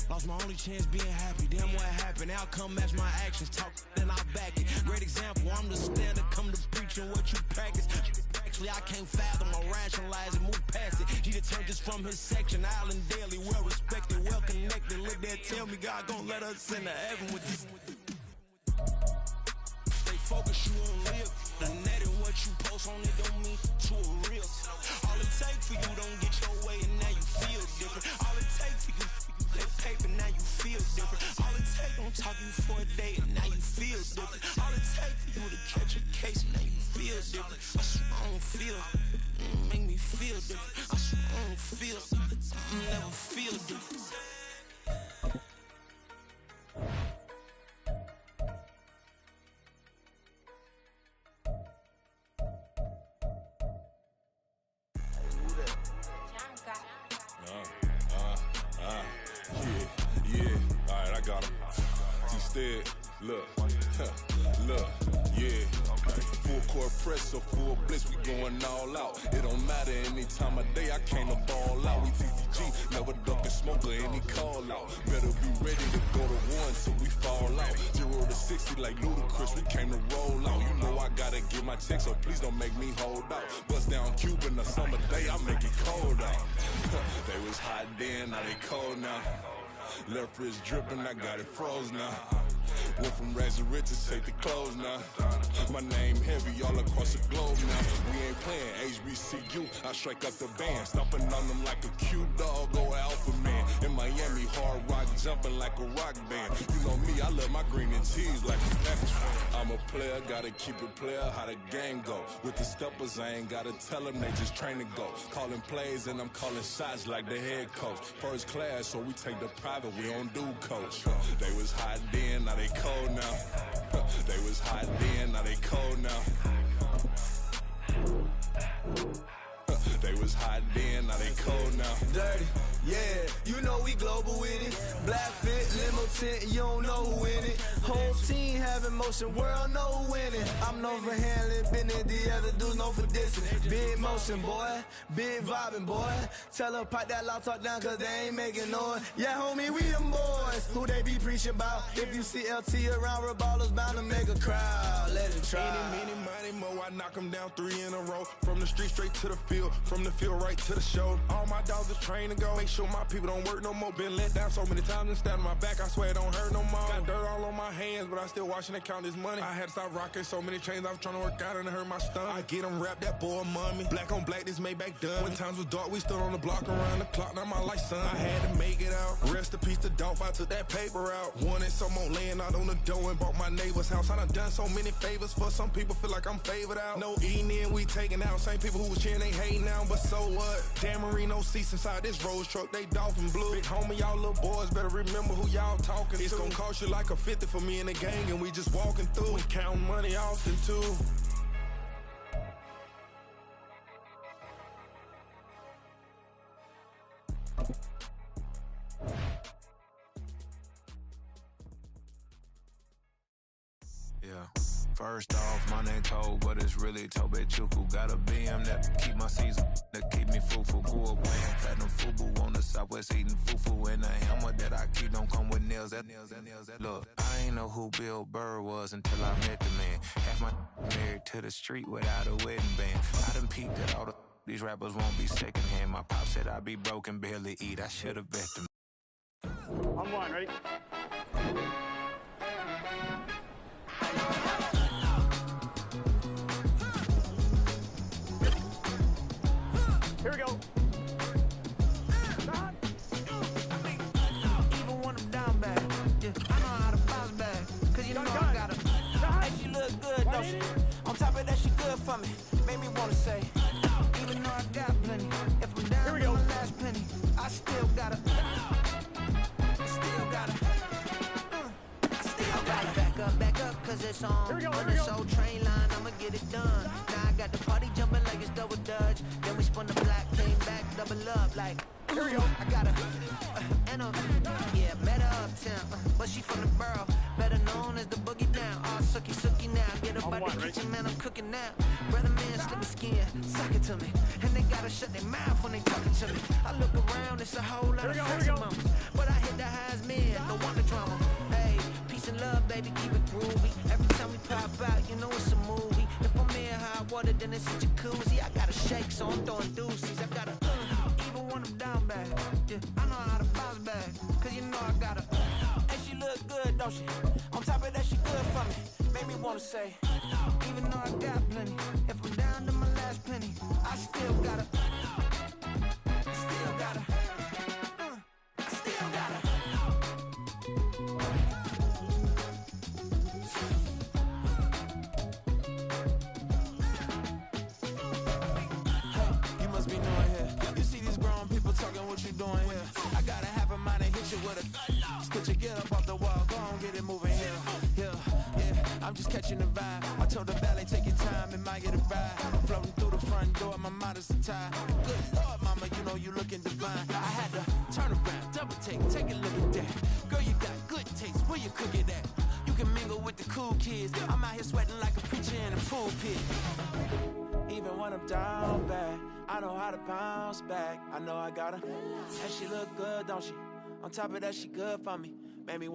lost my only chance being happy. Damn, what happened? Outcome match my actions. Talk, then I back it. Great example. I'm the standard. Come to preaching what you practice. Actually, I can't fathom or rationalize and move past it. He turned this from his section. Island daily, well respected, well connected. Look there, tell me God gon' let us into heaven with this. Focus, you on live. The net and what you post on it don't mean to a real. All it take for you don't get your way and now you feel different. All it take for you get paper, now you feel different. All it take don't talk you for a day and now you feel different. All it take for you to catch a case and now you feel different. I swear I don't feel. Make me feel different. I swear I don't feel. I never feel different. Yeah, alright, I got him. Instead, look, yeah. Full court press, so full blitz, we going all out. It don't matter any time of day, I came to ball out. We TCG, never duck a smoker, any call out. Better be ready to go to one till we fall out. 0 to 60 like Ludacris, we came to roll out. You know I gotta get my check, so please don't make me hold out. Bust down Cuban, a summer day, I make it cold out. They was hot then, now they cold now. Left wrist dripping, I got it froze now. Went from rags to riches, take the clothes now. My name heavy all across the globe now. We ain't playing HBCU, I strike up the band. Stomping on them like a cute dog, go alpha man. In Miami, hard rock, jumping like a rock band. You know me, I love my green and cheese like a Packers fan. I'm a player, gotta keep it player, how the game go. With the steppers, I ain't gotta tell them, they just train to go. Calling plays and I'm calling shots like the head coach. First class, so we take the private, we don't do coach. They was hot then, now they cold now. They was hot then, now they cold now. They was hot then, now they cold now. Dirty, yeah, you know we global with it. Black fit, limo tint, you don't know who in it. Whole team having motion, world know who winning. I'm known for handling business, the other dudes known for dissing. Big motion, boy, big vibing, boy. Tell them pipe that loud talk down, cause they ain't making noise. Yeah, homie, we them boys, who they be preaching about. If you see LT around, Reballo's bound to make a crowd. Let it try. Eeny, meeny, miny, mo, I knock them down 3 in a row. From the street straight to the field, from the field right to the show. All my dogs are trained to go. Make sure my people don't work no more. Been let down so many times and stand on my back, I swear it don't hurt no more. Got dirt all on my hands, but I still watching and count this money. I had to stop rocking so many chains, I was trying to work out and it hurt my stomach. I get them rap, that boy mommy. Black on black, this Maybach done. When times was dark, we stood on the block around the clock, now my life, son. I had to make it out. Rest in peace to Dolph, I took that paper out. Wanted some more laying out on the door and bought my neighbor's house. I done done so many favors for some people, feel like I'm favored out. No eating in, we taking out. Same people who was cheering, they hating now, but so what? Dan Marino seats inside this Rolls truck, they Dolphin blue. Big homie, y'all little boys better remember who y'all talking to. It's gonna cost you like a 50 for me and the gang, and we just walking through and counting money often too. Yeah. First off, my name Toad, but it's really Tobe Chuku. Got a BM that keep my season, that keep me fruitful. Grew up wearing platinum FUBU on the Southwest, eating fufu. And the hammer that I keep don't come with nails. Look, I ain't know who Bill Burr was until I met the man. Half my married to the street without a wedding band. I done peeped that all these rappers won't be secondhand. My pop said I'd be broken, barely eat. I should've bet them. On one, ready? Here we go. Even when I'm down bad, yeah, I know how to bounce back. Cause you know I got her. Hey, she look good, don't she? On top of that, she good for me. Made me wanna say, even though I got plenty, if I'm down to my last penny, I still got her. Still got her. I still got her. Back up, cause it's on. On this old train line, I'ma get it done. Now I got the party jumping like it's double dutch. Then we spun the block, came back, double up like. Here we go. I got her. And yeah, met her uptown. But she from the borough, better known as the boogie down. All sucky now. Get up out the kitchen, man, I'm cooking now. Brother man, slip his skin, suck it to me. And they gotta shut their mouth when they talking to me. I look around, it's a whole lot of fancy mamas. But I hit the highs, man, don't want the drama. Hey, peace and love, baby, keep it groovy. Every time we pop out, you know it's a movie. If I'm in hot water, then it's a jacuzzi. I gotta shake, so I'm throwing deuces. I gotta, even when I'm down bad, yeah, I know how to bounce back. Cause you know I got her. And she look good, don't she? On top of that, she good for me. Made me wanna say, even though I got plenty, if I'm down to my last penny, I still got her. Still got her. I still got her. Hey, you must be new here. You see these grown people talking, what you doing here? I gotta have a mind and hit you with a stitch you get up off the wall, go on, get it moving here. Yeah, I'm just catching the vibe. I told the ballet, take your time, it might get a ride. Floating through the front door, my mind is a tie. Good Lord, mama, you know you looking divine. I had to turn around, double take a look at that. Girl, you got good taste, where you cook it at? You can mingle with the cool kids. I'm out here sweating like a preacher in a pulpit. Even when I'm down bad, I know how to bounce back. I know I got her. And she look good, don't she? On top of that, she good for me. Made me